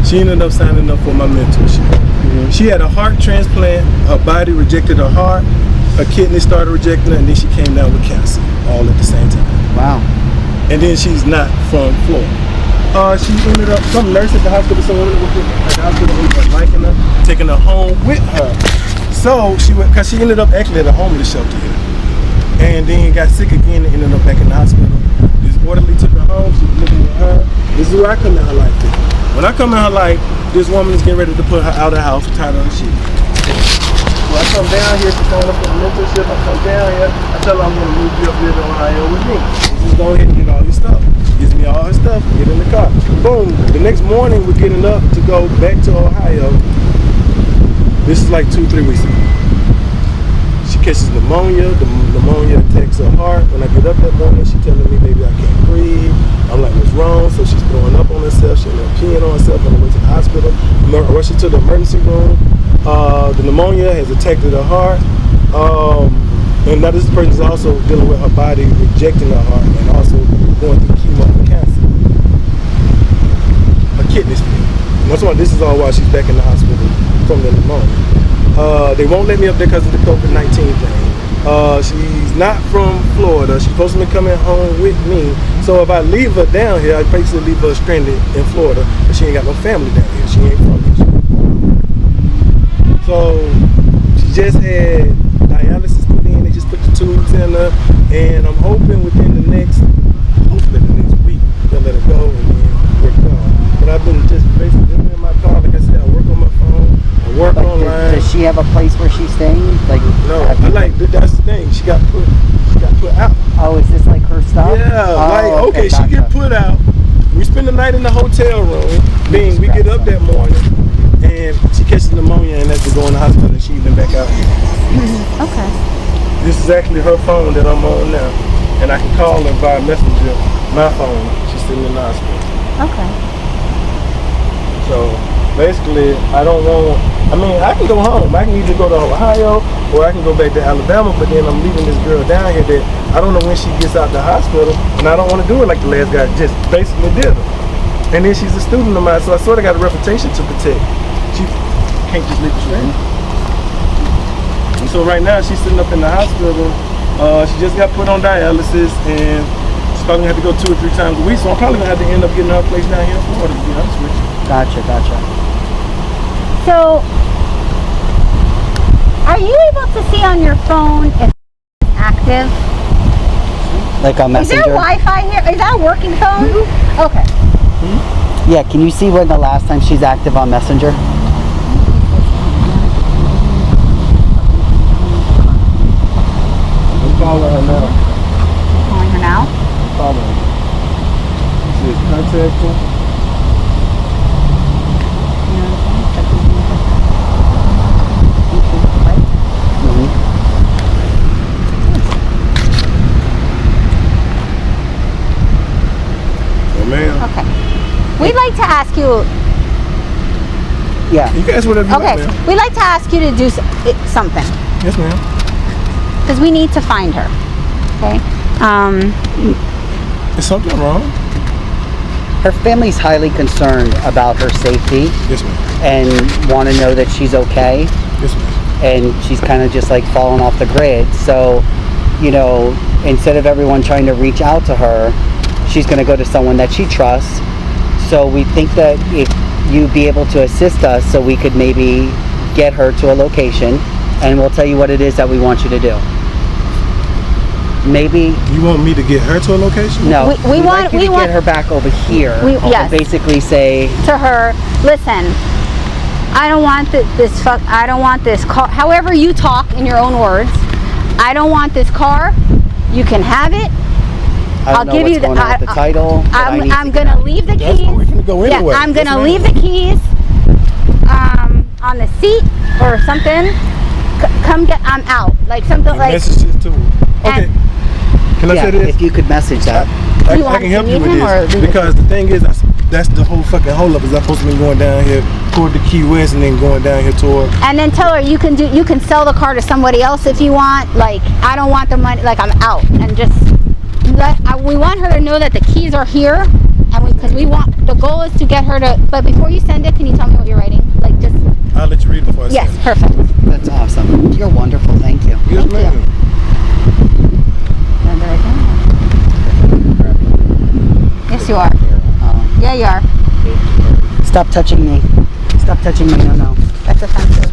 S2: She ended up signing up for my mentorship. She had a heart transplant, her body rejected her heart, her kidney started rejecting her, and then she came down with cancer all at the same time.
S5: Wow.
S2: And then she's not from Florida. She ended up, some nurse at the hospital, someone at the hospital ended up liking her, taking her home with her. So she went, because she ended up actually at a homeless shelter here. And then got sick again and ended up back in the hospital. This orderly took her home, she was living with her. This is where I come in her life. When I come in her life, this woman is getting ready to put her out of the house, tired of the shit. So I come down here to sign up for the mentorship. I come down here, I tell her I'm going to move you up here to Ohio with me. Just go ahead and get all your stuff. Gives me all her stuff, get in the car. Boom. The next morning we're getting up to go back to Ohio. This is like 2-3 weeks ago. She catches pneumonia. The pneumonia attacks her heart. When I get up that morning, she's telling me, baby, I can't breathe. I'm like, what's wrong? So she's throwing up on herself. She ended up peeing on herself on the way to the hospital. Rushed her to the emergency room. The pneumonia has attacked her heart. And now this person is also dealing with her body rejecting her heart and also going through chemo and cancer. Her kidneys failed. That's why this is all while she's back in the hospital from the pneumonia. They won't let me up there because of the COVID-19 thing. She's not from Florida. She's supposed to be coming home with me. So if I leave her down here, I basically leave her stranded in Florida. But she ain't got no family down here. She ain't from here. So she just had dialysis put in. They just put the tubes in her. And I'm hoping within the next week, they'll let her go and then we're gone. But I've been just basically living in my car. Like I said, I work on my phone. I work online.
S5: Does she have a place where she's staying? Like,
S2: no, that's the thing. She got put out.
S5: Oh, is this like her stuff?
S2: Yeah, okay,
S5: gotcha.
S2: she get put out. We spend the night in the hotel room. Then we get up that morning, and she catches pneumonia and has to go in the hospital. And she's been back out here.
S7: Okay.
S2: This is actually her phone that I'm on now, and I can call her via messenger. My phone. She's sitting in the hospital.
S7: Okay.
S2: So basically, I can go home. I can either go to Ohio or I can go back to Alabama, but then I'm leaving this girl down here that I don't know when she gets out the hospital, and I don't want to do it like the last guy just basically did her. And then she's a student of mine, so I sort of got a reputation to protect. She can't just leave her stranded. And so right now, she's sitting up in the hospital. She just got put on dialysis, and she's probably going to have to go 2 or 3 times a week, so I'm probably going to have to end up getting her a place down here in Florida, to be honest with you.
S5: Gotcha.
S7: So, are you able to see on your phone if it's active?
S5: Like on Messenger?
S7: Is there Wi-Fi here? Is that a working phone? Okay.
S5: Yeah, can you see when the last time she's active on Messenger?
S2: I'm calling her now.
S7: Calling her now?
S2: Calling her. She is contacting.
S7: Okay. We'd like to ask you.
S5: Yeah.
S2: You guys whatever you
S7: Okay.
S2: want, man.
S7: We'd like to ask you to do something
S2: Yes, ma'am.
S7: because we need to find her. Okay.
S2: Is something wrong?
S5: Her family's highly concerned about her safety
S2: Yes, ma'am.
S5: and want to know that she's okay.
S2: Yes, ma'am.
S5: And she's kind of just like falling off the grid. So, instead of everyone trying to reach out to her, she's going to go to someone that she trusts. So we think that if you'd be able to assist us, so we could maybe get her to a location, and we'll tell you what it is that we want you to do. maybe
S2: You want me to get her to a location?
S5: no.
S7: We
S5: we'd
S7: want-
S5: like you
S7: we
S5: to
S7: want-
S5: get her back over here.
S7: yes.
S5: And basically say,
S7: To her, listen, I don't want I don't want this car. However you talk in your own words, I don't want this car. You can have it.
S5: I don't know
S7: give
S5: what's
S7: you the
S5: going on with the title. but I need
S7: I'm
S5: to get
S7: gonna
S5: out.
S7: leave the
S2: That's
S7: keys.
S2: where we can go anyway.
S7: Yeah, I'm
S2: Yes,
S7: gonna
S2: ma'am.
S7: leave the keys on the seat or something. Come get. I'm out. Like something like.
S2: Messages to her. Okay. Can I
S5: Yeah,
S2: say this?
S5: if you could message that.
S2: I
S7: You want
S2: can
S7: to
S2: help you
S7: meet
S2: with
S7: him or
S2: this
S7: leave it?
S2: because the thing is, that's the whole fucking holdup. Is I'm supposed to be going down here toward the Key West and then going down here toward.
S7: And then tell her you can sell the car to somebody else if you want. Like I don't want the money. Like I'm out and just we want her to know that the keys are here, and because we want the goal is to get her to. But before you send it, can you tell me what you're writing? Like just.
S2: I'll let you read before I
S7: Yes,
S2: send it.
S7: perfect.
S5: That's awesome. You're wonderful. Thank you.
S2: Yes,
S7: Thank
S2: ma'am.
S7: Send it right down. Yes, you are. Yeah, you are.
S5: Stop touching me. Stop touching me. No, no.
S7: That's offensive.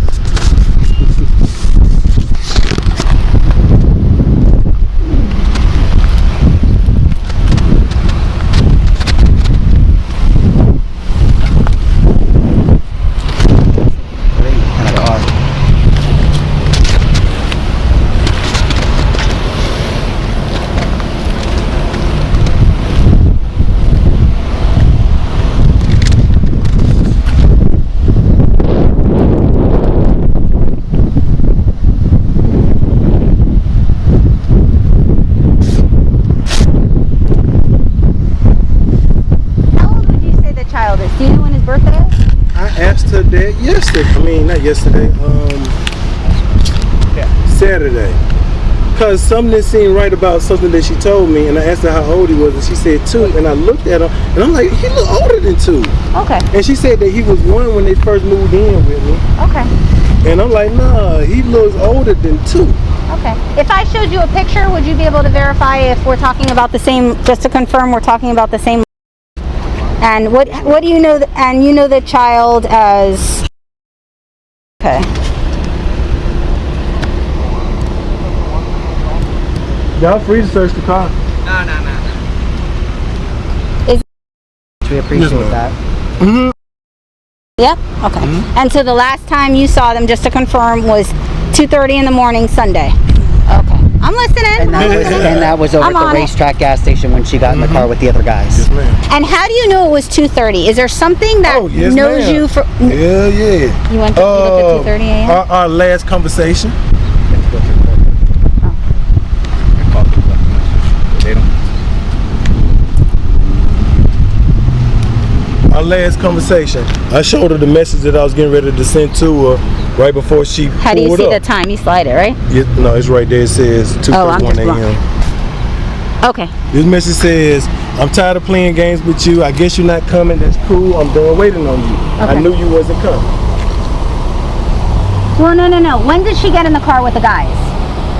S7: How old would you say the child is? Do you know when his birthday is?
S2: I asked her that yesterday. I mean, not yesterday. Saturday. Cause something didn't seem right about something that she told me, and I asked her how old he was, and she said 2. And I looked at him, and I'm like, he look older than 2.
S7: Okay.
S2: And she said that he was 1 when they first moved in with me.
S7: Okay.
S2: And I'm like, nah, he looks older than 2.
S7: Okay. If I showed you a picture, would you be able to verify if we're talking about the same? Just to confirm, we're talking about the same. And what do you know? And you know the child as. Okay.
S2: Y'all free to search the car.
S5: We appreciate
S2: Yes, ma'am.
S5: that.
S7: Yep. Okay. And so the last time you saw them, just to confirm, was 2:30 in the morning Sunday. Okay. I'm listening.
S5: And that was over
S7: I'm
S5: at
S7: on
S5: the
S7: it.
S5: racetrack gas station when she got in the car with the other guys.
S2: Yes, ma'am.
S7: And how do you know it was 2:30? Is there something that
S2: Oh, yes,
S7: knows
S2: ma'am.
S7: you for?
S2: Hell yeah.
S7: You went to, you looked at 2:30 a.m.
S2: Our last conversation. Our last conversation. I showed her the message that I was getting ready to send to her right before she
S7: How do you
S2: pulled
S7: see the
S2: up.
S7: time? You slide it, right?
S2: No, it's right there. It says
S7: I'm
S2: 2:31
S7: just
S2: a.m.
S7: Okay.
S2: This message says, I'm tired of playing games with you. I guess you're not coming. That's cool. I'm done waiting on you. I
S7: Okay.
S2: knew you wasn't coming.
S7: Well, no. When did she get in the car with the guys?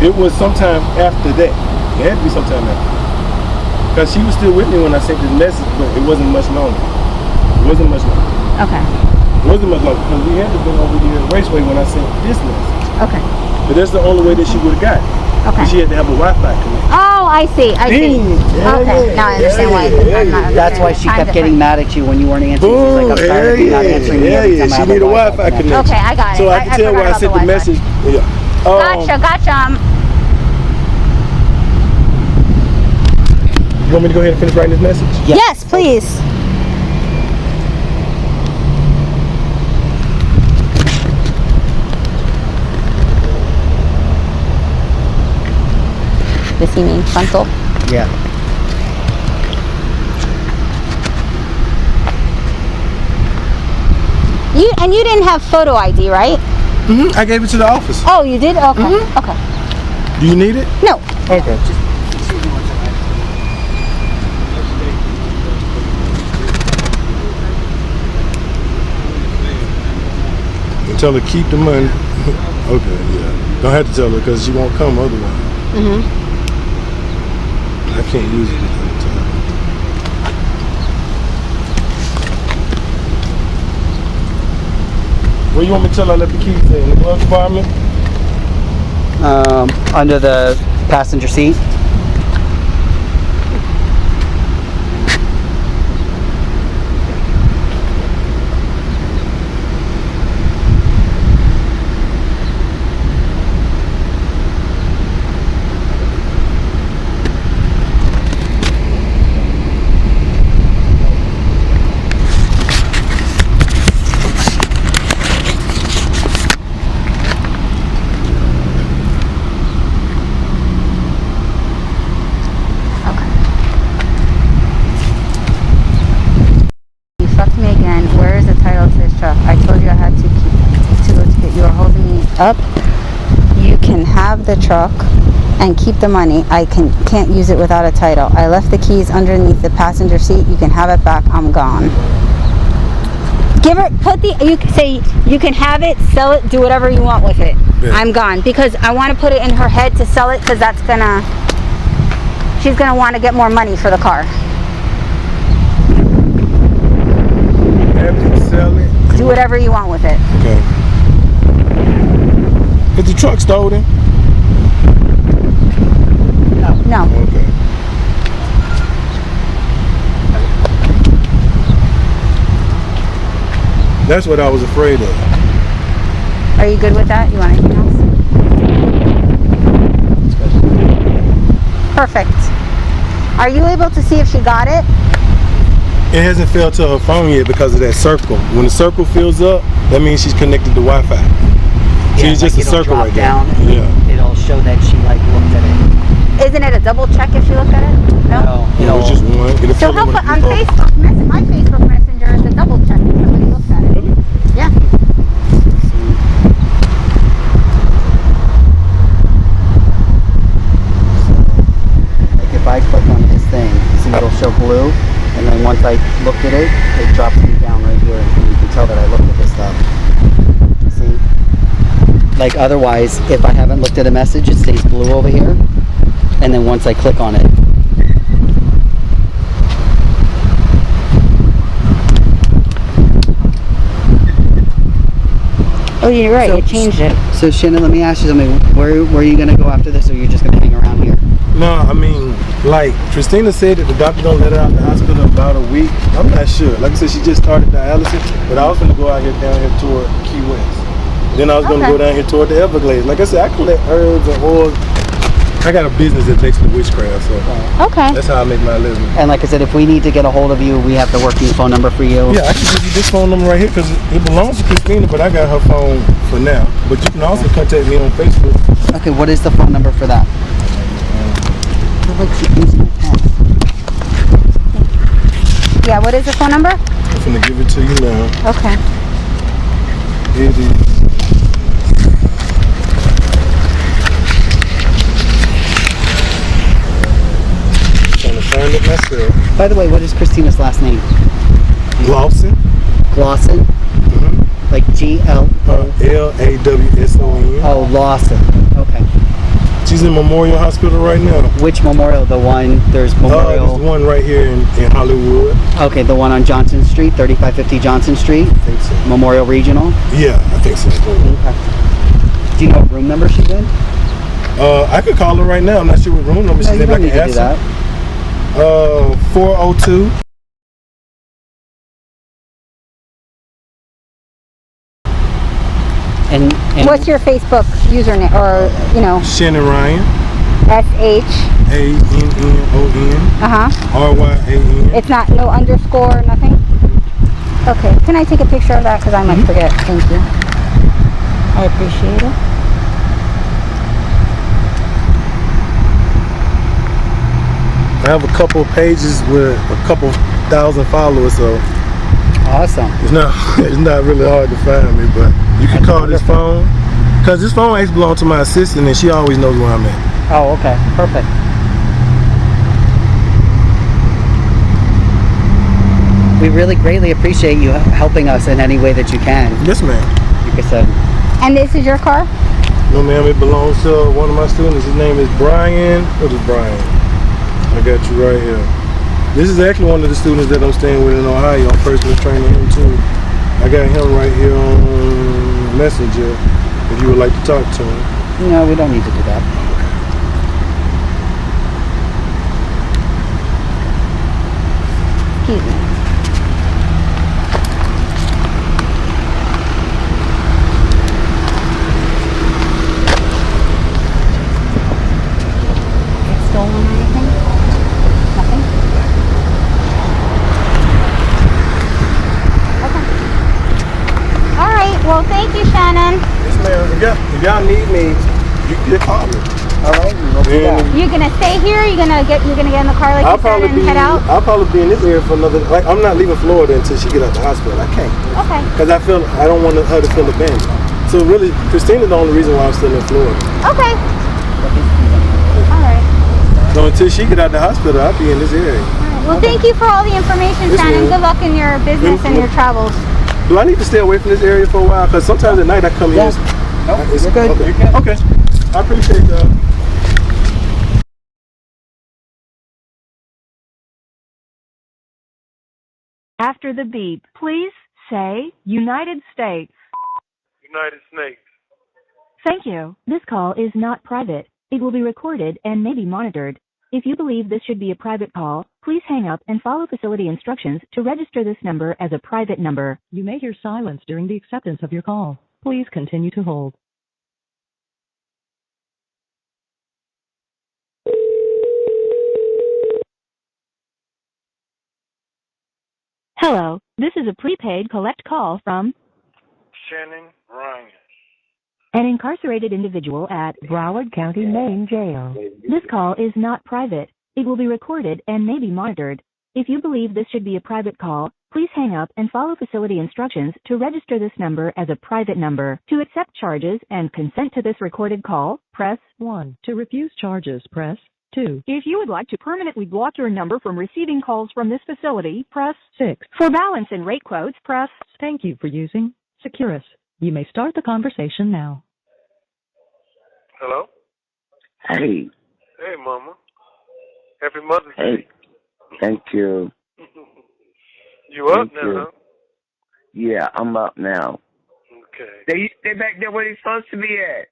S2: It was sometime after that. It had to be sometime after. Because she was still with me when I sent this message, but it wasn't much longer. It wasn't much longer.
S7: Okay.
S2: It wasn't much longer because we had to go over here at Raceway when I sent this message.
S7: Okay.
S2: But that's the only way that she would have got it.
S7: Okay.
S2: She had to have a Wi-Fi connection.
S7: Oh, I see. I see.
S2: Yeah,
S7: Okay.
S2: yeah,
S7: Now I understand why.
S2: yeah,
S7: I'm not.
S5: That's why she
S7: time
S5: kept getting
S7: difference.
S5: mad at you when you weren't answering. She's like, I'm tired of you not answering me every time I
S2: She
S5: have a
S2: need a
S5: Wi-Fi
S2: Wi-Fi
S5: connection.
S2: connection.
S7: Okay, I got it.
S2: So I can tell
S7: forgot
S2: why I
S7: about
S2: sent the
S7: Wi-Fi.
S2: message. Yeah.
S7: Gotcha.
S2: You want me to go ahead and finish writing this message?
S7: Yes, please. Does he mean frontal?
S5: Yeah.
S7: You didn't have photo ID, right?
S2: I gave it to the office.
S7: Oh, you did? Okay. Okay.
S2: Do you need it?
S7: No.
S2: Okay. Tell her keep the money. Okay, yeah. Don't have to tell her because she won't come otherwise. I can't use it all the time. Where you want me to tell her I left the keys in the glove compartment?
S5: Under the passenger seat.
S7: the truck and keep the money. I can't use it without a title. I left the keys underneath the passenger seat. You can have it back. I'm gone. Give her, you can say, you can have it, sell it, do whatever you want with it. Yeah. I'm gone. Because I want to put it in her head to sell it, because that's gonna, she's gonna want to get more money for the car.
S2: Have to sell it.
S7: Do whatever you want with it.
S2: Okay. Is the truck stolen?
S7: No.
S2: Okay. That's what I was afraid of.
S7: Are you good with that? You want anything else? Perfect. Are you able to see if she got it?
S2: It hasn't fell to her phone yet because of that circle. When the circle fills up, that means she's connected to Wi-Fi.
S5: Yeah,
S2: She's just a circle right
S5: down.
S2: there. Yeah.
S5: It'll show that she like looked at it.
S7: Isn't it a double check if she looked at it? No.
S2: It was just one.
S7: So help on Facebook. My Facebook Messenger is a double check if somebody looks at it.
S2: Really?
S7: Yeah.
S5: Like if I click on this thing, see it'll show blue, and then once I looked at it, it drops me down right here, and you can tell that I looked at this stuff. See? Like otherwise, if I haven't looked at a message, it stays blue over here, and then once I click on it,
S7: Oh, you're right.
S5: So-
S7: You changed it.
S5: So Shannon, let me ask you something. Where are you gonna go after this, or you're just gonna hang around here?
S2: No, I mean, like Christina said that the doctor don't let her out of the hospital in about a week. I'm not sure. Like I said, she just started dialysis, but I was gonna go out here down here toward Key West. Then I was gonna go down here toward the Everglades. Like I said, I collect herbs and oils. I got a business that takes the witchcraft, so
S7: Okay.
S2: that's how I make my living.
S5: And like I said, if we need to get a hold of you, we have the working phone number for you.
S2: Yeah, I can give you this phone number right here because it belongs to Christina, but I got her phone for now. But you can also contact me on Facebook.
S5: Okay, what is the phone number for that?
S7: Yeah, what is the phone number?
S2: I'm gonna give it to you now.
S7: Okay.
S2: It is. Trying to find it myself.
S5: By the way, what is Christina's last name?
S2: Lawson.
S5: Glosson?
S2: Mm-hmm.
S5: Like G-L?
S2: Lawson.
S5: Oh, Lawson. Okay.
S2: She's in Memorial Hospital right now.
S5: Which memorial? The one, there's Memorial.
S2: There's one right here in Hollywood.
S5: Okay, the one on Johnson Street, 3550 Johnson Street?
S2: I think so.
S5: Memorial Regional?
S2: Yeah, I think so.
S5: Okay. Do you know what room number she's in?
S2: I could call her right now. I'm not sure what room number she's in.
S5: I can
S2: ask her. 402.
S5: And
S7: What's your Facebook username or,
S2: Shannon Ryan.
S7: SH?
S2: ANNON. RYAN.
S7: It's not no underscore, nothing? Okay. Can I take a picture of that? Because I might forget. Thank you. I appreciate it.
S2: I have a couple of pages with a couple thousand followers, so
S5: awesome.
S2: it's not really hard to find me, but you can call this phone because this phone actually belongs to my assistant and she always knows where I'm at.
S5: Oh, okay. Perfect. We really greatly appreciate you helping us in any way that you can.
S2: Yes, ma'am.
S5: Like I said.
S7: And this is your car?
S2: No, ma'am, it belongs to one of my students. His name is Brian. What is Brian? I got you right here. This is actually one of the students that I'm staying with in Ohio. I'm personally training him too. I got him right here on Messenger if you would like to talk to him.
S5: No, we don't need to do that.
S7: Excuse me. Stolen or anything? Nothing? Okay. Alright, well thank you, Shannon.
S2: Yes, ma'am. If y'all need me, you can call me.
S5: All right, we'll do that.
S7: You're gonna stay here? You're gonna get in the car like you said and head out?
S2: I'll probably be in this area for another. Like I'm not leaving Florida until she get out the hospital. I can't.
S7: Okay.
S2: Because I don't want her to feel abandoned. So really, Christina's the only reason why I'm still in Florida.
S7: Okay.
S2: until she get out the hospital, I'll be in this area.
S7: All right. Well, thank you for all the information,
S2: Yes,
S7: Shannon.
S2: ma'am.
S7: Good luck in your business and your travels.
S2: Do I need to stay away from this area for a while? Because sometimes at night I come here.
S5: Nope, you're good.
S2: Okay.
S5: You're good.
S2: Okay. I appreciate that.
S8: After the beep, please say United States.
S2: United Snakes.
S8: Thank you. This call is not private. It will be recorded and may be monitored. If you believe this should be a private call, please hang up and follow facility instructions to register this number as a private number. You may hear silence during the acceptance of your call. Please continue to hold. Hello, this is a prepaid collect call from
S2: Shannon Ryan.
S8: an incarcerated individual at Broward County, Maine Jail. This call is not private. It will be recorded and may be monitored. If you believe this should be a private call, please hang up and follow facility instructions to register this number as a private number. To accept charges and consent to this recorded call, press 1. To refuse charges, press 2. If you would like to permanently block your number from receiving calls from this facility, press 6. For balance and rate quotes, press. Thank you for using Securus. You may start the conversation now.
S2: Hello?
S9: Hey,
S2: Hey, Mama. Happy Mother's
S9: hey,
S2: Day.
S9: thank you.
S2: You up
S9: Thank
S2: now,
S9: you.
S2: huh?
S9: Yeah, I'm up now.
S2: Okay.
S9: They back there where they supposed to be at.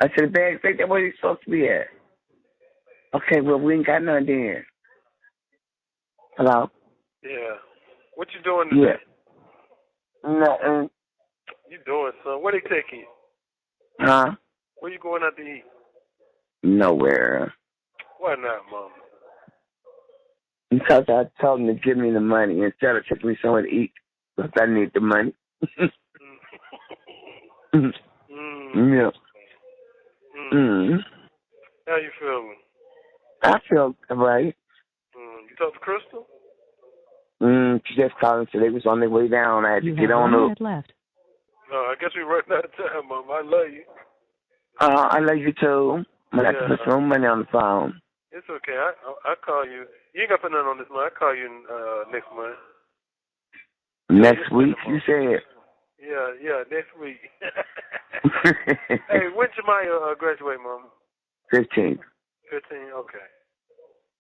S9: I said, back there where they supposed to be at. Okay, well, we ain't got none then. Hello?
S2: Yeah. What you doing today?
S9: Yeah. Nothing.
S2: You doing, son? Where they taking you?
S9: Huh?
S2: Where you going out to eat?
S9: Nowhere.
S2: Why not, Mama?
S9: Because I told them to give me the money instead of taking me somewhere to eat. Because I need the money. Yeah.
S2: How you feeling?
S9: I feel right.
S2: You talk to Crystal?
S9: She just called and said they was on their way down. I had to get on up.
S8: Left.
S2: No, I guess we running out of time, Mama. I love you.
S9: I love you too. I'm gonna have to put some money on the phone.
S2: It's okay. I call you. You ain't got to put nothing on this month. I call you next month.
S9: Next week, you said.
S2: Yeah, next week. Hey, when Jemiah graduate, Mama?
S9: 15.
S2: 15? Okay.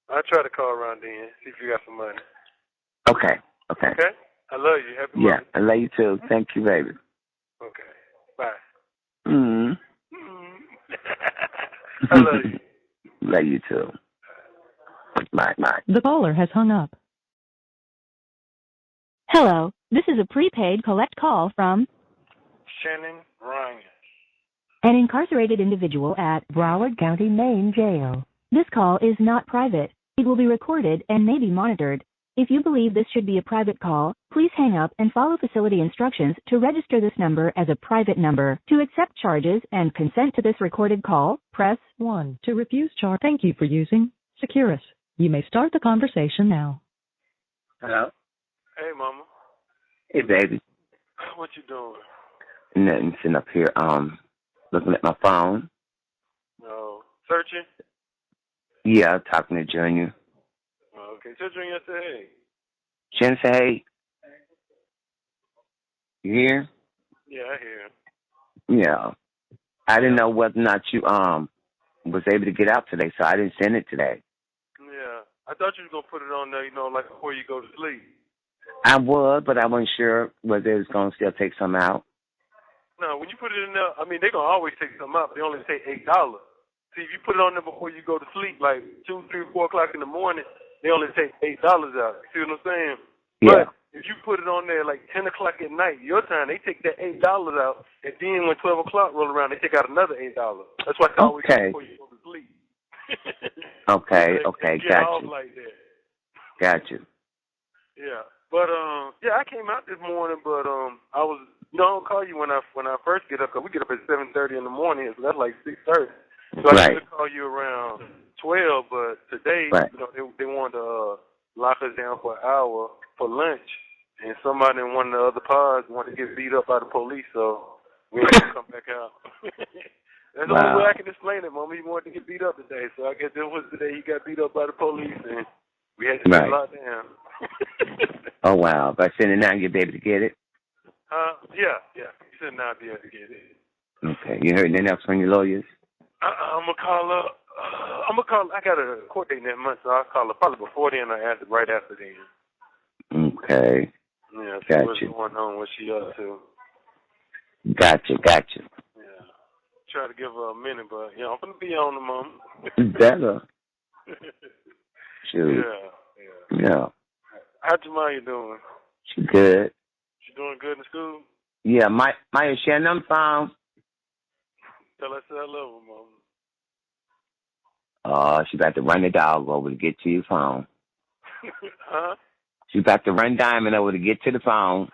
S2: I'll try to call around then, see if you got some money.
S9: Okay.
S2: Okay? I love you. Happy
S9: Yeah,
S2: Mother's Day.
S9: I love you too. Thank you, baby.
S2: Okay. Bye. I love you.
S9: Love you too. Bye.
S8: The caller has hung up. Hello, this is a prepaid collect call from
S2: Shannon Ryan.
S8: an incarcerated individual at Broward County, Maine Jail. This call is not private. It will be recorded and may be monitored. If you believe this should be a private call, please hang up and follow facility instructions to register this number as a private number. To accept charges and consent to this recorded call, press 1. To refuse charge, thank you for using Securus. You may start the conversation now.
S9: Hello?
S2: Hey, Mama.
S9: Hey, baby.
S2: What you doing?
S9: Nothing, sitting up here, looking at my phone.
S2: No. Searching?
S9: Yeah, talking to Junior.
S2: Okay. Tell Junior I said hey.
S9: Shannon say, hey. You here?
S2: Yeah, I hear him.
S9: Yeah. I didn't know whether or not you, was able to get out today, so I didn't send it today.
S2: Yeah. I thought you was going to put it on there, like before you go to sleep.
S9: I was, but I wasn't sure whether it was going to still take some out.
S2: No, when you put it in there, I mean, they're going to always take some out. They only take $8. See, if you put it on there before you go to sleep, like 2, 3, 4 o'clock in the morning, they only take $8 out. See what I'm saying?
S9: Yeah.
S2: But if you put it on there like 10 o'clock at night, your time, they take that $8 out, and then when 12 o'clock roll around, they take out another $8. That's why they always take before you go to sleep.
S9: Okay,
S2: Get
S9: got
S2: off
S9: you.
S2: like that.
S9: Got you.
S2: Yeah. But I came out this morning, but I was, I don't call you when I first get up, because we get up at 7:30 in the morning, so that's like 6:30. So I
S9: Right.
S2: used to call you around 12, but today,
S9: Right.
S2: they wanted to lock us down for an hour for lunch, and somebody in one of the other pods wanted to get beat up by the police, so we had to come back out. That's the only way I can explain it, Mama. He wanted to get beat up today, so I guess it was the day he got beat up by the police, and we had to lock down.
S9: Oh, wow. By sending out, you'll be able to get it?
S2: Yeah. He said now I'll be able to get it.
S9: Okay. You heard anything else from your lawyers?
S2: I'm going to call her. I got a court date next month, so I'll call her probably before then or right after then.
S9: Okay.
S2: Yeah, see what's going on, what she up to.
S9: Gotcha.
S2: Yeah. Try to give her a minute, but, I'm going to be on the Mama.
S9: Better. Shoot. Yeah.
S2: How Jemiah doing?
S9: She good.
S2: She doing good in school?
S9: Yeah, Maya Shannon found.
S2: Tell her I said I love her, Mama.
S9: She about to run the dog over to get to your phone.
S2: Huh?
S9: She about to run Diamond over to get to the phone.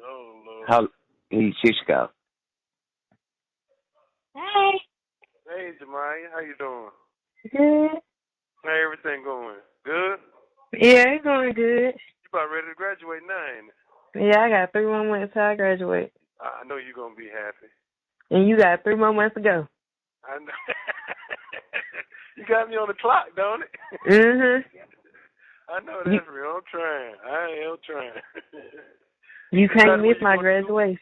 S2: Oh, Lord.
S9: How? Shishko.
S7: Hey.
S2: Hey, Jemiah. How you doing?
S6: Good.
S2: How everything going? Good?
S6: Yeah, it's going good.
S2: You about ready to graduate now, ain't it?
S6: Yeah, I got 3 more months till I graduate.
S2: I know you're going to be happy.
S6: And you got 3 more months to go.
S2: I know. You got me on the clock, don't it?
S6: Mm-hmm.
S2: I know that's real. I'm trying. I am trying.
S6: You can't miss my graduation.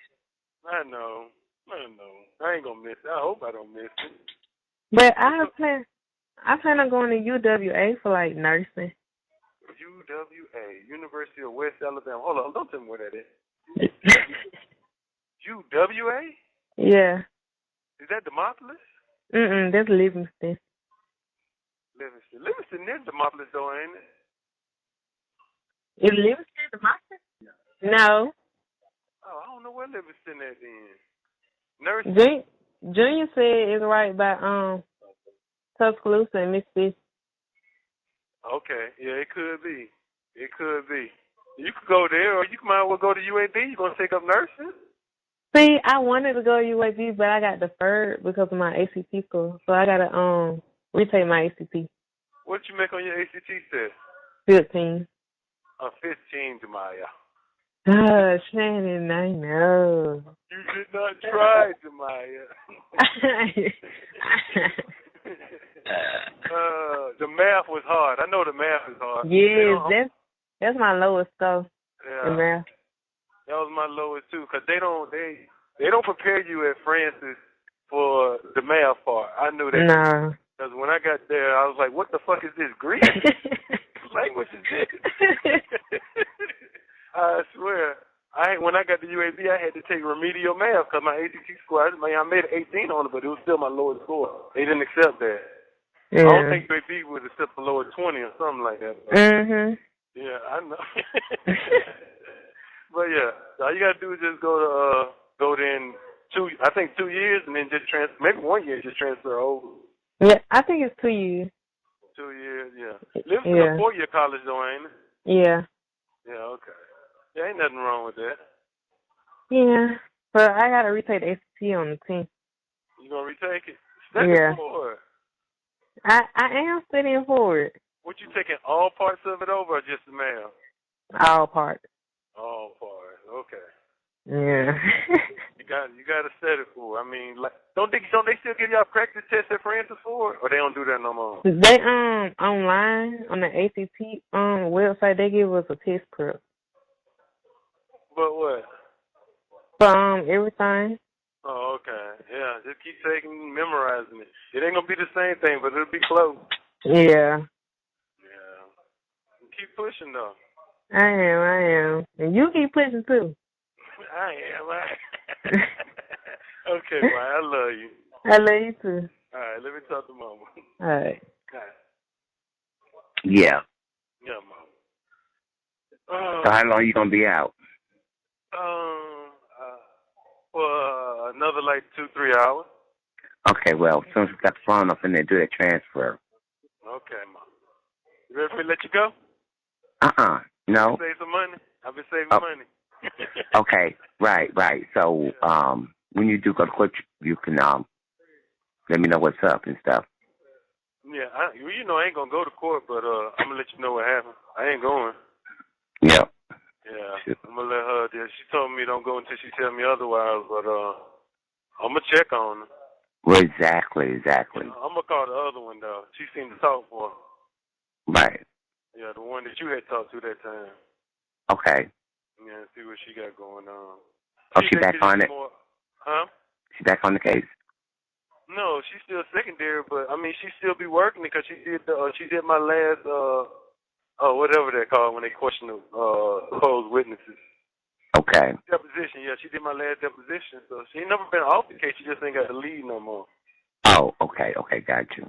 S2: I know. I ain't going to miss it. I hope I don't miss it.
S6: But I plan on going to UWA for, like, nursing.
S2: UWA, University of West Alabama. Hold on, don't tell me where that is. UWA?
S6: Yeah.
S2: Is that Demopolis?
S6: That's Livingston.
S2: Livingston is Demopolis, though, ain't it?
S6: Is Livingston Demopolis? No.
S2: Oh, I don't know where Livingston is then. Nursing.
S6: Junior said it's right by Tuscaloosa and Mississippi.
S2: Okay, yeah, it could be. You could go there, or you might as well go to UAB. You gonna take up nursing?
S6: See, I wanted to go to UAB, but I got deferred because of my ACT score, so I gotta retake my ACT.
S2: What you make on your ACT test?
S6: 15.
S2: 15, Jemiah.
S6: Shannon, I know.
S2: You did not try, Jemiah. The math was hard. I know the math is hard.
S6: Yes, that's my lowest score.
S2: Yeah.
S6: In math.
S2: That was my lowest too, cause they don't prepare you at Francis for the math part. I knew that.
S6: No.
S2: Cause when I got there, I was like, "What the fuck is this Greek language? Is this?" I swear. When I got to UAB, I had to take remedial math because my ACT score, I made an 18 on it, but it was still my lowest score. They didn't accept that. Yeah. I don't think UAB would accept the lower 20 or something like that.
S6: Mhm.
S2: Yeah, I know. But yeah, all you gotta do is just go in 2 years, and then just transfer. Maybe 1 year, just transfer over.
S6: Yeah, I think it's 2 years.
S2: 2 years, yeah. Living in a 4-year college though, ain't it?
S6: Yeah.
S2: Yeah, okay. Yeah, ain't nothing wrong with that.
S6: Yeah, but I gotta retake the ACT on the 10th.
S2: You gonna retake it? Study for it.
S6: I am studying for it.
S2: What, you taking all parts of it over or just the math?
S6: All parts.
S2: All parts. Okay.
S6: Yeah.
S2: you got to study for it. I mean, like, don't they still give y'all practice tests at Francis for it, or they don't do that no more?
S6: They online on the ACT website they give us a test prep.
S2: But what?
S6: For everything.
S2: Oh, okay. Yeah, just keep memorizing it. It ain't gonna be the same thing, but it'll be close.
S6: Yeah.
S2: Yeah. Keep pushing though.
S6: I am. And you keep pushing too.
S2: I am. Okay, man. I love you.
S6: I love you too.
S2: All right, let me talk to Mama.
S6: All right.
S9: Yeah.
S2: Yeah, Mama.
S9: So how long you gonna be out?
S2: For another like 2-3 hours.
S9: Okay, well, as soon as we got the phone up in there, do that transfer.
S2: Okay, Mom. You ready for me to let you go?
S9: No.
S2: Save some money. I've been saving money.
S9: Okay, right. So, when you do go to court, you can let me know what's up and stuff.
S2: Yeah, I ain't gonna go to court, but I'm gonna let you know what happened. I ain't going.
S9: Yep.
S2: Yeah, I'm gonna let her. She told me don't go until she tell me otherwise, but I'm gonna check on her.
S9: Well, exactly.
S2: I'm gonna call the other one though. She seemed to talk for her.
S9: Right.
S2: Yeah, the one that you had talked to that time.
S9: Okay.
S2: Yeah, see what she got going on.
S9: Oh, she back on it?
S2: Huh?
S9: She back on the case?
S2: No, she's still secondary, but I mean, she still be working it because she did my last whatever they call it when they question the supposed witnesses.
S9: Okay.
S2: Deposition, yeah, she did my last deposition, so she ain't never been off the case. She just ain't got the lead no more.
S9: Oh, okay, got you.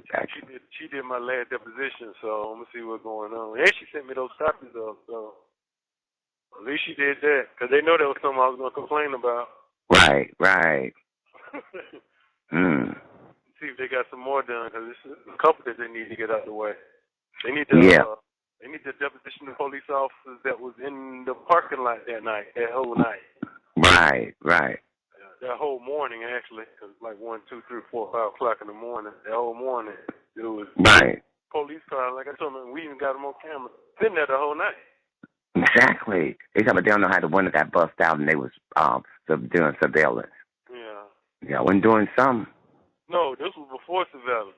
S2: She did my last deposition, so I'm gonna see what's going on. And she sent me those copies up, so at least she did that because they know that was something I was gonna complain about.
S9: Right.
S2: See if they got some more done because there's a couple that they need to get out of the way. They need to. They need to deposition the police officers that was in the parking lot that night, that whole night.
S9: Right.
S2: That whole morning, actually, because like 1, 2, 3, 4, 5 o'clock in the morning. That whole morning, it was police car. Like I told them, we even got them on camera sitting there the whole night.
S9: Exactly. They told me they don't know how the one that got bust out and they was doing surveillance. Yeah, when doing some.
S2: No, this was before surveillance.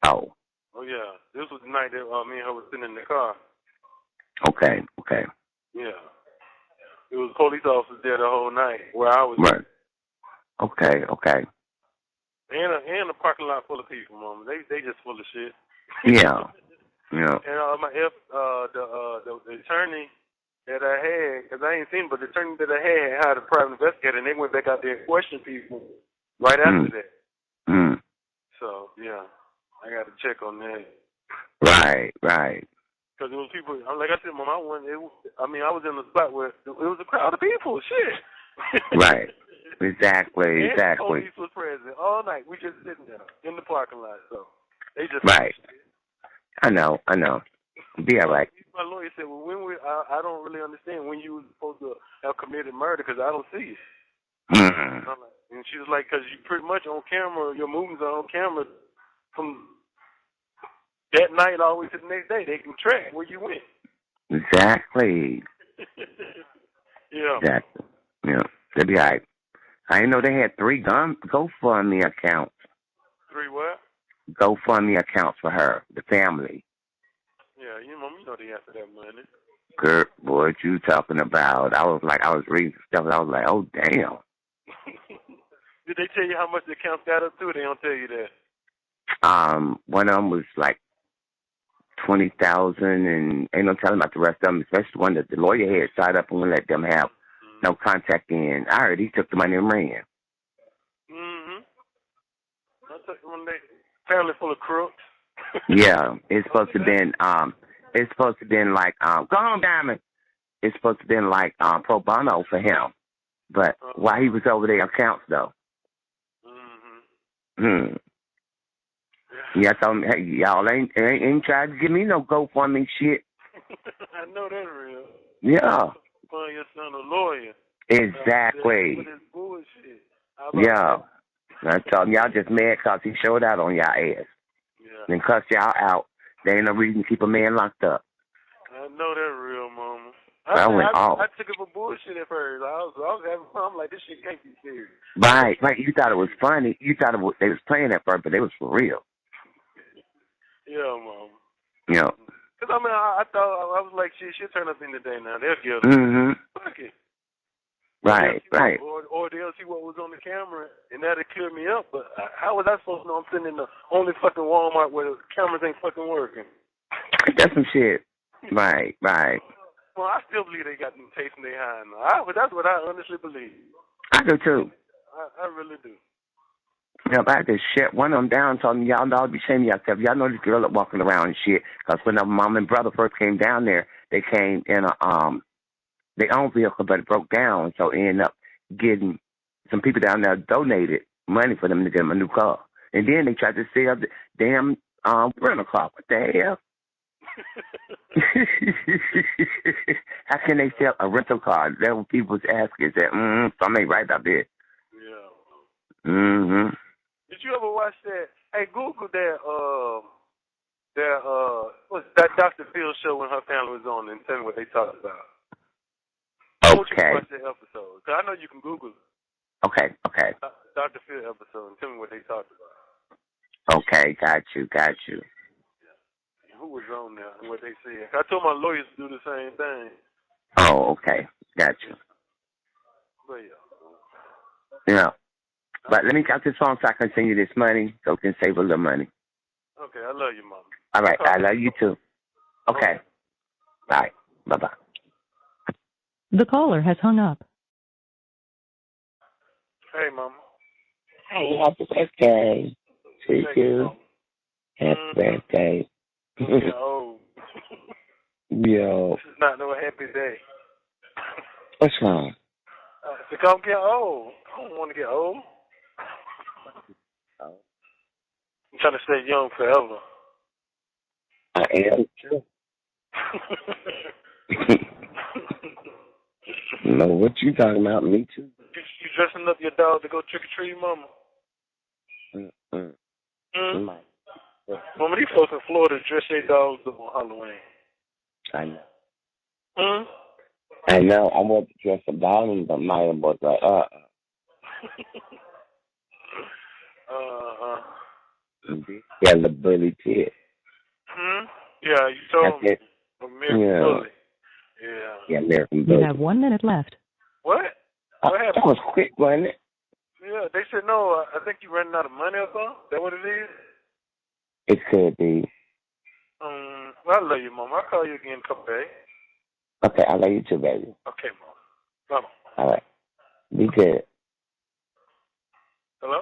S9: Oh.
S2: Oh, yeah. This was the night that me and her was sitting in the car.
S9: Okay.
S2: Yeah. It was police officers there the whole night where I was.
S9: Right. Okay.
S2: And a parking lot full of people, Mama. They just full of shit.
S9: Yeah.
S2: And the attorney that I had, because I ain't seen, but the attorney that I had hired a private investigator, and they went back out there and questioned people right after that. So, yeah, I got to check on that.
S9: Right.
S2: Because there was people, like I said, Mom, I was in a spot where it was a crowd of people, shit.
S9: Right. Exactly.
S2: And police was present all night. We just sitting there in the parking lot, so they just
S9: right. I know. Be all right.
S2: My lawyer said, well, I don't really understand when you were supposed to have committed murder because I don't see it. And she was like, because you pretty much on camera, your movements are on camera from that night all the way to the next day. They can track where you went.
S9: Exactly.
S2: Yeah.
S9: Exactly. Yeah. They'll be all right. I didn't know they had 3 GoFundMe accounts.
S2: 3 what?
S9: GoFundMe accounts for her, the family.
S2: Yeah, you know they after that money.
S9: Girl, boy, what you talking about? I was reading stuff and I was like, oh, damn.
S2: Did they tell you how much the accounts got up to? They don't tell you that.
S9: One of them was like 20,000 and ain't no telling about the rest of them, especially the one that the lawyer had signed up and wouldn't let them have no contact in. I heard he took the money and ran.
S2: I took the one day, apparently full of crooks.
S9: Yeah, it's supposed to have been like, go on, Diamond. It's supposed to have been like pro bono for him. But while he was over there accounts though. Yeah, I told him, hey, y'all ain't trying to give me no GoFundMe shit.
S2: I know that real.
S9: Yeah.
S2: Find your son a lawyer.
S9: Exactly.
S2: With his bullshit.
S9: Yeah. I told him, y'all just mad because he showed out on y'all ass.
S2: Yeah.
S9: Then cuss y'all out. There ain't no reason to keep a man locked up.
S2: I know that real, Mama.
S9: I went off.
S2: I took it for bullshit at first. I was having fun. I'm like, this shit can't be serious.
S9: Right. You thought it was funny. You thought they was playing at first, but it was for real.
S2: Yeah, Mama.
S9: Yeah.
S2: Because, I thought, I was like, she'll turn up in the day now. They'll get her. Fuck it.
S9: Right.
S2: Or they'll see what was on the camera, and that'll clear me up. But how was I supposed to know I'm sitting in the only fucking Walmart where the cameras ain't fucking working?
S9: That's some shit. Right.
S2: Well, I still believe they got them tapes in their hand. That's what I honestly believe.
S9: I do, too.
S2: I really do.
S9: Yeah, I had to shut one of them down and told them, y'all know, be shaming yourself. Y'all know this girl up walking around and shit. Because when her mom and brother first came down there, they came in their own vehicle, but it broke down. So ended up getting some people down there donated money for them to get them a new car. And then they tried to sell the damn rental car. What the hell? How can they sell a rental car? That's what people was asking. Said, something ain't right out there.
S2: Yeah. Did you ever watch that? Hey, Google that what's that Dr. Phil show when her family was on and tell me what they talked about. I want you to watch that episode. Cause I know you can Google it.
S9: Okay.
S2: Dr. Phil episode and tell me what they talked about.
S9: Okay, got you.
S2: Who was on there and what they said. I told my lawyers to do the same thing.
S9: Oh, okay, got you.
S2: But
S9: Yeah. But let me got this phone so I can send you this money so we can save a little money.
S2: Okay, I love you, Mama.
S9: All right, I love you too. Okay. Bye. Bye-bye.
S8: The caller has hung up.
S2: Hey, Mama.
S9: Hey, happy birthday to you. Happy birthday.
S2: Yo.
S9: Yo.
S2: This is not no happy day.
S9: What's wrong?
S2: If I'm getting old, I don't want to get old. I'm trying to stay young forever.
S9: I am too. No, what you talking about? Me too.
S2: You dressing up your dog to go trick-or-treating, Mama? Mama, these folks in Florida dress their dogs up on Halloween.
S9: I know. I know. I want to dress a dog, but mine was like, Yeah, the bully pit.
S2: Yeah, you told me. American Bully.
S9: Yeah, American Bully.
S8: You have 1 minute left.
S2: What? What happened?
S9: That was quick, wasn't it?
S2: Yeah, they said no. I think you're running out of money or something. Is that what it is?
S9: It could be.
S2: Well, I love you, Mom. I'll call you again in a couple days.
S9: Okay, I love you too, baby.
S2: Okay, Mom. Bye.
S9: All right. Be good.
S2: Hello?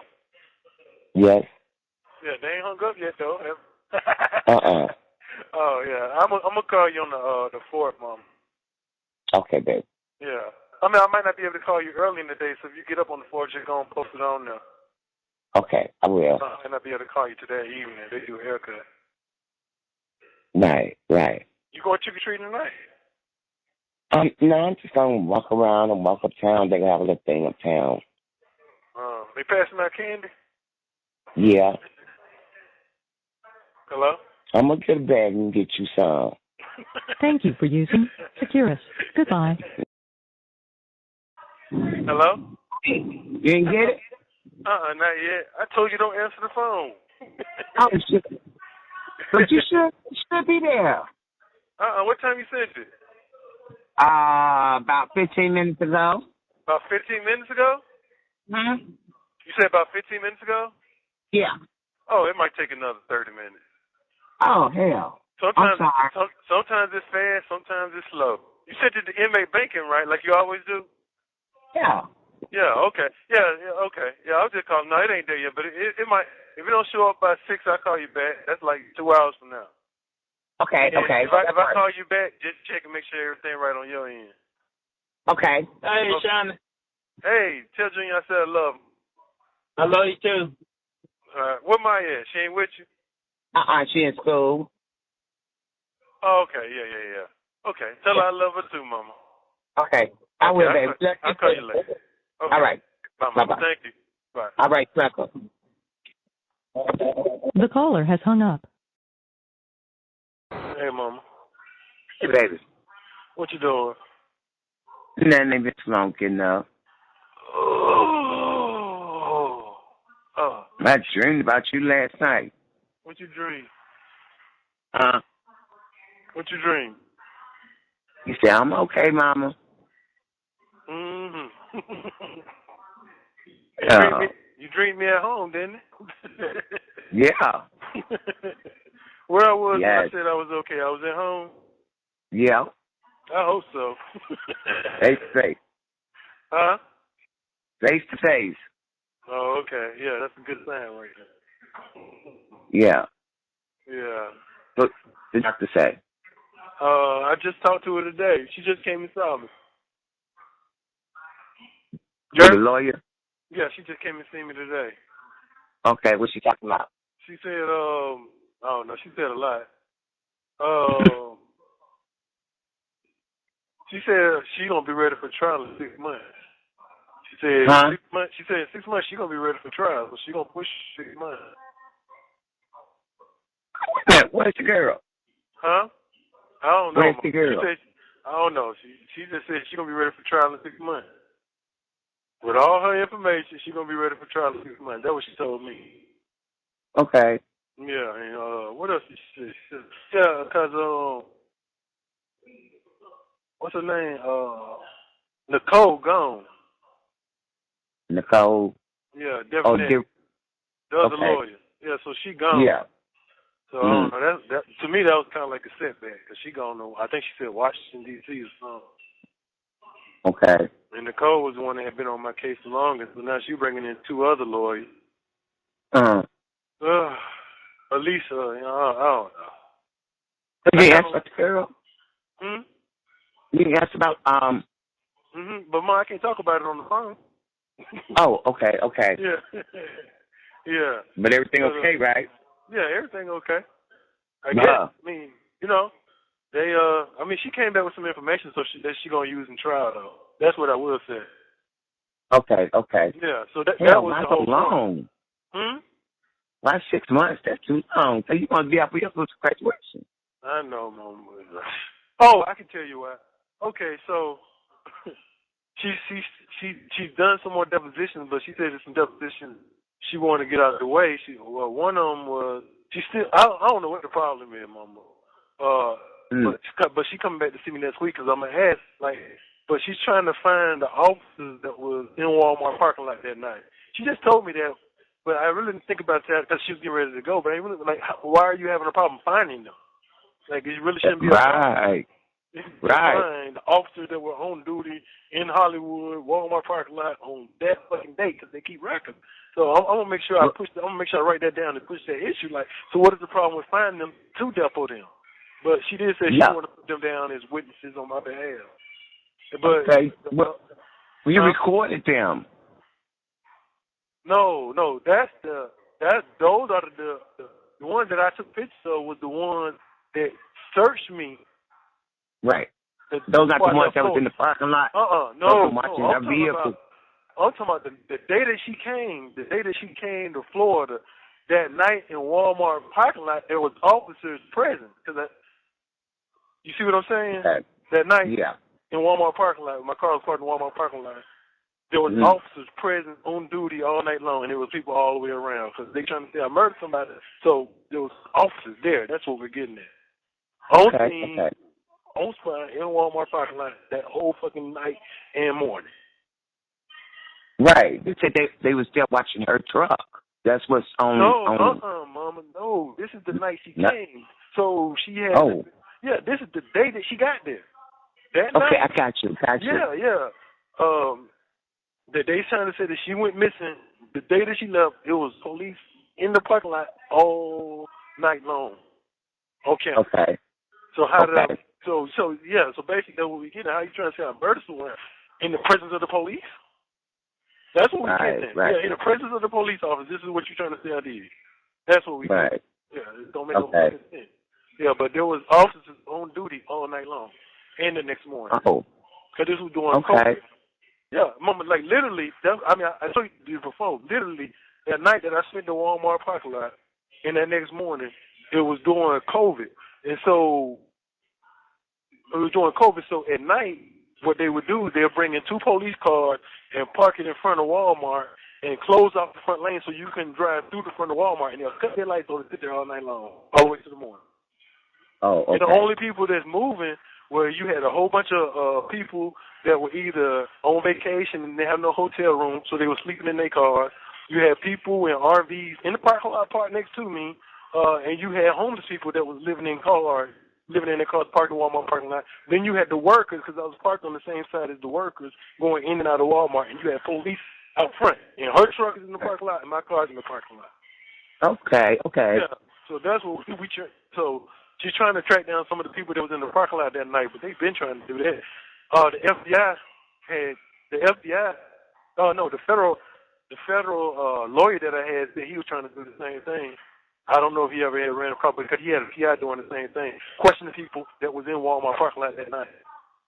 S9: Yes.
S2: Yeah, they ain't hung up yet, though. Oh, yeah. I'm gonna call you on the 4th, Mom.
S9: Okay, baby.
S2: Yeah. I mean, I might not be able to call you early in the day, so if you get up on the 4th, just go and post it on there.
S9: Okay, I will.
S2: I might not be able to call you today evening. They do a haircut.
S9: Right.
S2: You going trick-or-treating tonight?
S9: No, I'm just going to walk around and walk uptown. They have a little thing uptown.
S2: They passing out candy?
S9: Yeah.
S2: Hello?
S9: I'm going to get a bag and get you some.
S8: Thank you for using Securus. Goodbye.
S2: Hello?
S9: You didn't get it?
S2: Not yet. I told you don't answer the phone.
S9: Oh, shit. But you should be there.
S2: What time you sent it?
S9: About 15 minutes ago.
S2: About 15 minutes ago? You said about 15 minutes ago?
S9: Yeah.
S2: Oh, it might take another 30 minutes.
S9: Oh, hell.
S2: Sometimes,
S9: I'm sorry.
S2: sometimes it's fast, sometimes it's slow. You sent it to inmate banking, right? Like you always do?
S9: Yeah.
S2: Yeah, okay. Yeah, okay. Yeah, I was just calling. No, it ain't there yet, but it might. If it don't show up by 6, I'll call you back. That's like 2 hours from now.
S9: Okay.
S2: If I call you back, just check and make sure everything right on your end.
S9: Okay.
S10: Hey, Shannon.
S2: Hey, tell Junior I said I love him.
S10: I love you too.
S2: Where Maya at? She ain't with you?
S9: She in school.
S2: Oh, okay. Yeah. Okay. Tell her I love her too, Mama.
S9: Okay. I will, baby.
S2: I'll call you later. Okay.
S9: All right.
S2: Bye, Mama.
S9: Bye-bye.
S2: Thank you. Bye.
S9: All right, sucker.
S8: The caller has hung up.
S2: Hey, Mama.
S9: Hey, baby.
S2: What you doing?
S9: Nothing ain't been too long getting up.
S2: Oh.
S9: I dreamed about you last night.
S2: What you dream? What you dream?
S9: You said, I'm okay, Mama.
S2: You dreamed me at home, didn't it?
S9: Yeah.
S2: Where I was when I
S9: Yes.
S2: said I was okay. I was at home.
S9: Yeah.
S2: I hope so.
S9: Face to face.
S2: Huh?
S9: Face to face.
S2: Oh, okay. Yeah, that's a good sign right there.
S9: Yeah.
S2: Yeah.
S9: What did the doctor say?
S2: I just talked to her today. She just came and saw me.
S9: The lawyer?
S2: Yeah, she just came and seen me today.
S9: Okay, what's she talking about?
S2: She said, I don't know. She said a lot. She said she gonna be ready for trial in 6 months. She said 6 months. She said in 6 months she gonna be ready for trial, so she gonna push 6 months.
S9: Where's the girl?
S2: Huh? I don't know.
S9: Where's the girl?
S2: She said, I don't know. She just said she gonna be ready for trial in 6 months. With all her information, she's gonna be ready for trial in 6 months. That's what she told me.
S9: Okay.
S2: Yeah, and what else did she say? Yeah, cause what's her name? Nicole gone.
S9: Nicole.
S2: Yeah,
S9: Oh,
S2: definitely. The other
S9: okay.
S2: lawyer. Yeah, so she gone.
S9: Yeah.
S2: So I don't know. That to me that was kind of like a setback because she gone to, I think she said Washington D.C. or something.
S9: Okay.
S2: And Nicole was the one that had been on my case the longest, but now she's bringing in 2 other lawyers. Elisa, I don't know.
S9: You didn't ask about the girl?
S2: Hmm?
S9: You didn't ask about
S2: But Ma, I can't talk about it on the phone.
S9: Oh, okay.
S2: Yeah. Yeah.
S9: But everything okay, right?
S2: Yeah, everything okay. I
S9: No.
S2: guess. I mean, they she came back with some information so that she gonna use in trial though. That's what I will say.
S9: Okay.
S2: Yeah, so that
S9: Hell,
S2: was
S9: why
S2: the
S9: so
S2: whole
S9: long?
S2: point.
S9: Why 6 months? That's too long. So you want to be out for your graduation?
S2: I know, Mama. Oh, I can tell you why. Okay, so she's done some more depositions, but she said there's some depositions she wanted to get out of the way. One of them was I don't know what the problem is, Mama. But she coming back to see me next week because I'm gonna ask but she's trying to find the officers that was in Walmart parking lot that night. She just told me that, but I really didn't think about that because she was getting ready to go. But I really why are you having a problem finding them? Like it really shouldn't be a problem.
S9: Right.
S2: Find the officers that were on duty in Hollywood, Walmart parking lot on that fucking date because they keep records. So I'm gonna make sure I write that down and push that issue. So what is the problem with finding them to depot them? But she did say she wanted to put them down as witnesses on my behalf. But
S9: well, you recorded them.
S2: No, those are the ones that I took pictures of was the ones that searched me.
S9: Right. Those are the ones that was in the parking lot.
S2: No.
S9: Watching their vehicle.
S2: I'm talking about the day that she came. The day that she came to Florida, that night in Walmart parking lot, there was officers present. You see what I'm saying? That night in Walmart parking lot, my car was parked in Walmart parking lot. There was officers present on duty all night long, and there was people all the way around because they trying to say I murdered somebody. So there was officers there. That's what we're getting at. On scene, on spot in Walmart parking lot that whole fucking night and morning.
S9: Right. They said they was still watching her truck. That's what's on.
S2: Mama, no. This is the night she came. So she had. This is the day that she got there. That night.
S9: I got you.
S2: Yeah. They trying to say that she went missing the day that she left. It was police in the parking lot all night long. Okay. So how did I? So basically that's what we get. How you trying to say I murdered someone in the presence of the police? That's what we get at.
S9: Right.
S2: Yeah, in the presence of the police officer. This is what you're trying to say I did. That's what we get. Yeah, it don't make no fucking sense. Yeah, but there was officers on duty all night long and the next morning. Because this was during COVID. Yeah, Mama, literally, I told you before, literally, that night that I spent in the Walmart parking lot and that next morning, it was during COVID. And so, it was during COVID, so at night, what they would do, they'll bring in 2 police cars and park it in front of Walmart and close off the front lane so you can drive through the front of Walmart, and they'll cut their lights on and sit there all night long, all the way to the morning. And the only people that's moving where you had a whole bunch of people that were either on vacation and they have no hotel room, so they were sleeping in their cars. You had people in RVs in the parking lot parked next to me, and you had homeless people that was living in their cars parked in Walmart parking lot. Then you had the workers, because I was parked on the same side as the workers, going in and out of Walmart, and you had police out front. And her truck is in the parking lot, and my car's in the parking lot.
S9: Okay.
S2: Yeah, so that's what so she's trying to track down some of the people that was in the parking lot that night, but they've been trying to do that. The federal lawyer that I had said he was trying to do the same thing. I don't know if he ever had ran across, because he had a PI doing the same thing, questioning people that was in Walmart parking lot that night.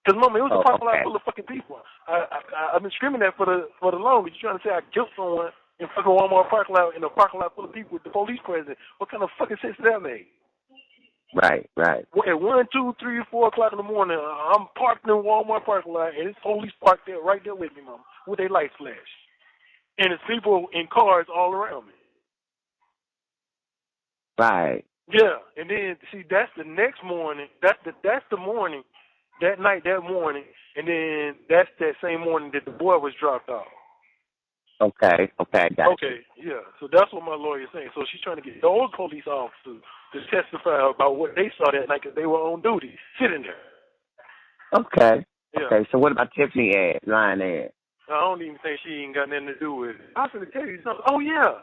S2: Because, Mama, it was a parking lot full of fucking people. I've been screaming that for the longest. You're trying to say I killed someone in fucking Walmart parking lot in a parking lot full of people with the police present. What kind of fucking sense does that make?
S9: Right.
S11: At 1, 2, 3, 4 o'clock in the morning, I'm parked in the Walmart parking lot, and it's police parked there, right there with me, Mama, with their lights flash. And it's people in cars all around me.
S9: Right.
S11: Yeah, and then, see, that's the next morning. That's the morning, that morning, and then that's that same morning that the boy was dropped off.
S9: Okay, gotcha.
S11: Okay, yeah. So that's what my lawyer's saying. So she's trying to get those police officers to testify about what they saw that night because they were on duty, sitting there.
S9: Okay.
S11: Yeah.
S9: Okay, so what about Tiffany lying ad?
S11: I don't even think she ain't got nothing to do with it. I was going to tell you something. Oh, yeah.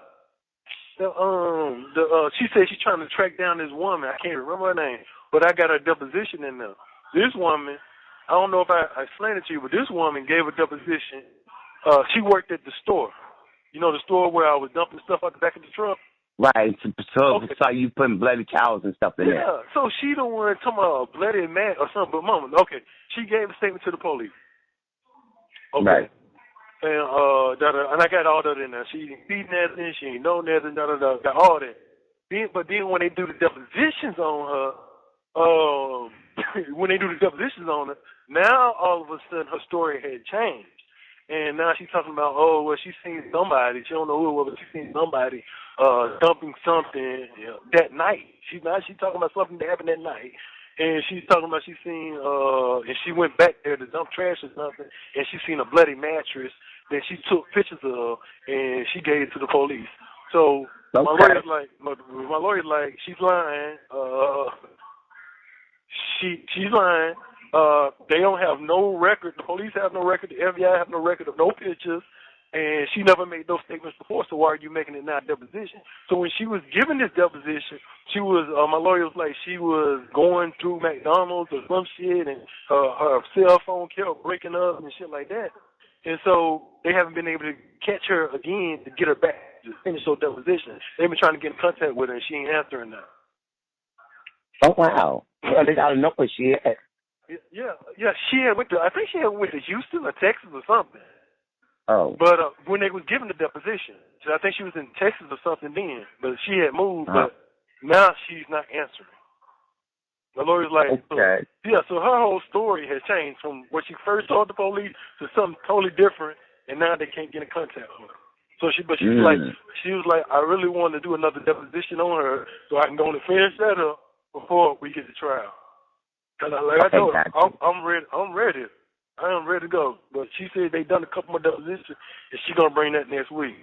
S11: She said she's trying to track down this woman. I can't remember her name, but I got her deposition in there. This woman, I don't know if I explained it to you, but this woman gave a deposition. She worked at the store. You know, the store where I was dumping stuff out the back of the truck?
S9: Right. So you putting bloody towels and stuff in there.
S11: Yeah. So she don't want to talk about a bloody man or something, but Mama, okay. She gave a statement to the police. Okay.
S9: Right.
S11: And I got all that in there. She didn't see nothing. She ain't know nothing. Got all that. But then when they do the depositions on her, now all of a sudden her story had changed. And now she's talking about, she's seen somebody. She don't know who it was, but she's seen somebody dumping something that night. She's talking about something that happened that night. And she's talking about she's seen, and she went back there to dump trash or something, and she seen a bloody mattress that she took pictures of, and she gave it to the police. So my lawyer's like, she's lying. She's lying. They don't have no record. The police have no record. The FBI have no record of no pictures. And she never made those statements before, so why are you making it now a deposition? So when she was given this deposition, she was, my lawyer was like, she was going through McDonald's or some shit, and her cell phone kept breaking up and shit like that. And so they haven't been able to catch her again to get her back to finish her deposition. They've been trying to get in contact with her, and she ain't answering now.
S9: Oh, wow. Well, they got to know where she at.
S11: Yeah, she had I think she had went to Houston or Texas or something.
S9: Oh.
S11: But when they was given the deposition, I think she was in Texas or something then, but she had moved, but now she's not answering. The lawyer's like,
S9: okay.
S11: So her whole story has changed from what she first told the police to something totally different, and now they can't get in contact with her. So she was like, I really want to do another deposition on her so I can go and finish that up before we get to trial. Cause I told her, I'm ready. I am ready to go. But she said they done a couple more depositions, and she's going to bring that next week.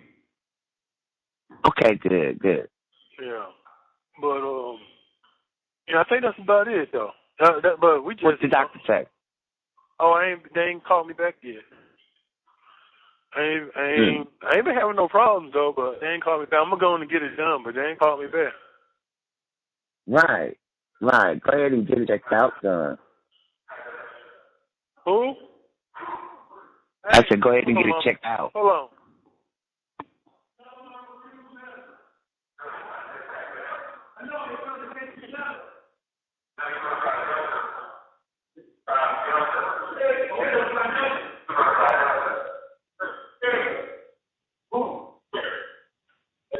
S9: Okay, good.
S11: Yeah. But, I think that's about it, though. But we just...
S9: What's the doctor say?
S11: They ain't called me back yet. I ain't been having no problems, though, but they ain't called me back. I'm going to go in and get it done, but they ain't called me back.
S9: Right. Go ahead and get it checked out done.
S11: Who?
S9: I said go ahead and get it checked out.
S11: Hold on.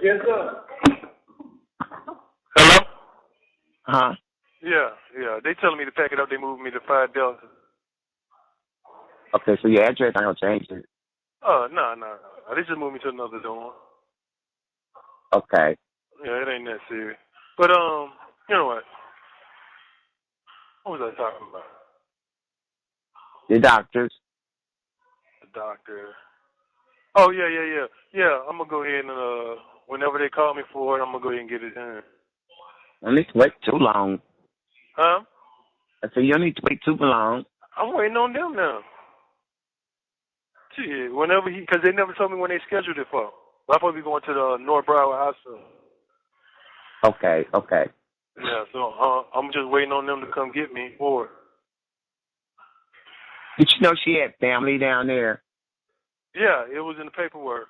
S11: Yes, sir. Hello?
S9: Huh?
S11: Yeah. They telling me to pack it up. They moved me to 5 Delta.
S9: Okay, so your address ain't gonna change it.
S11: No. They just moved me to another dorm.
S9: Okay.
S11: Yeah, it ain't that serious. But you know what? What was I talking about?
S9: The doctors.
S11: The doctor. Oh yeah. Yeah, I'm gonna go ahead and whenever they call me for it, I'm gonna go ahead and get it done.
S9: Don't need to wait too long.
S11: Huh?
S9: I said you don't need to wait too long.
S11: I'm waiting on them now. Shit, whenever because they never told me when they scheduled it for. I'm supposed to be going to the North Broward Hospital.
S9: Okay.
S11: Yeah, so I'm just waiting on them to come get me for it.
S9: Did you know she had family down there?
S11: Yeah, it was in the paperwork.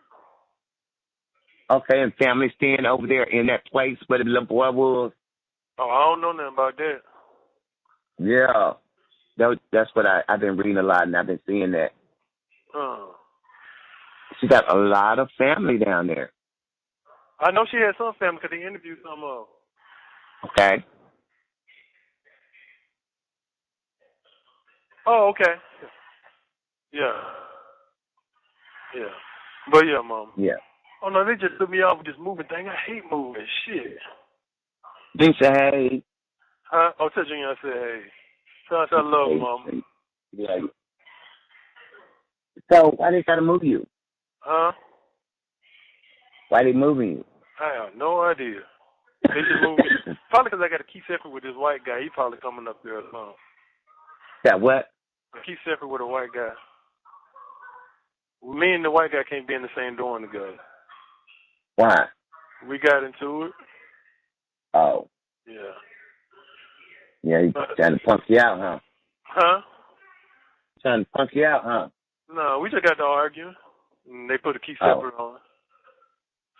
S9: Okay, and family staying over there in that place where the little boy was?
S11: Oh, I don't know nothing about that.
S9: Yeah. That's what I've been reading a lot, and I've been seeing that. She got a lot of family down there.
S11: I know she had some family because they interviewed some of them.
S9: Okay.
S11: Oh, okay. Yeah. Yeah. But yeah, Mom.
S9: Yeah.
S11: Oh no, they just threw me off with this moving thing. I hate moving. Shit.
S9: They say, hey.
S11: Huh? Oh, tell Junior I said, hey. Tell us I love him, Mom.
S9: Yeah. So why they gotta move you?
S11: Huh?
S9: Why they moving you?
S11: I have no idea. They just moved me. Probably because I got to keep separate with this white guy. He probably coming up there alone.
S9: That what?
S11: I keep separate with a white guy. Me and the white guy can't be in the same dorm together.
S9: Why?
S11: We got into it.
S9: Oh.
S11: Yeah.
S9: Yeah, he's trying to punk you out, huh?
S11: Huh?
S9: Trying to punk you out, huh?
S11: No, we just got to arguing. And they put a keep separate on.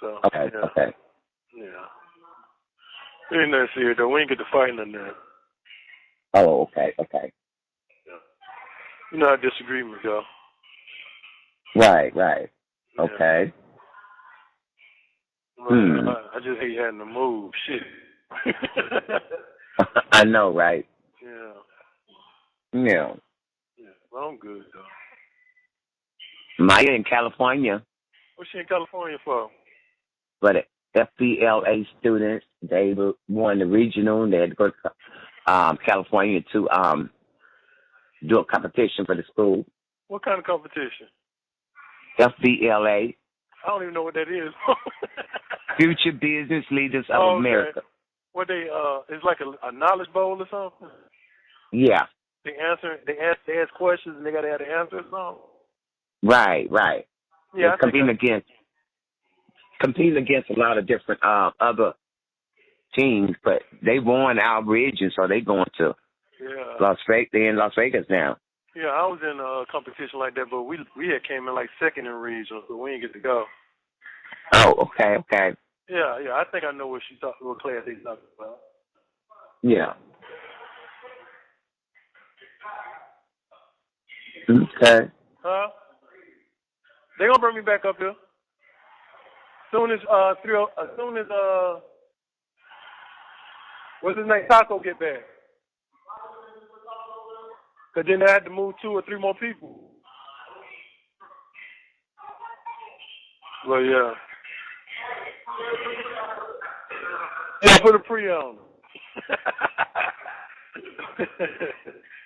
S11: So,
S9: okay,
S11: yeah.
S9: okay.
S11: Yeah. We ain't nothing serious, though. We ain't get to fighting on that.
S9: Oh, okay, okay.
S11: Yeah. You know how disagreements go.
S9: Right.
S11: Yeah.
S9: Okay.
S11: I just hate having to move. Shit.
S9: I know, right?
S11: Yeah.
S9: Yeah.
S11: Well, I'm good, though.
S9: Maya in California.
S11: What's she in California for?
S9: But FBLA students, they won the regional. They had to go to California to do a competition for the school.
S11: What kind of competition?
S9: FBLA.
S11: I don't even know what that is.
S9: Future Business Leaders of America.
S11: What they it's like a knowledge bowl or something?
S9: Yeah.
S11: They ask questions and they gotta have the answers or something? Right.
S9: Yeah, competing against a lot of different other teams, but they won our region, so they going to Las Vegas. They're in Las Vegas now.
S11: Yeah, I was in a competition like that, but we had came in like second in regional, so we didn't get to go.
S9: Oh, okay.
S11: Yeah, I think I know what class he's talking about.
S9: Yeah. Okay.
S11: Huh? They gonna bring me back up here. Soon as what's his name, Taco get back. Cause then they had to move 2 or 3 more people. Well, yeah. Yeah, put a pre on.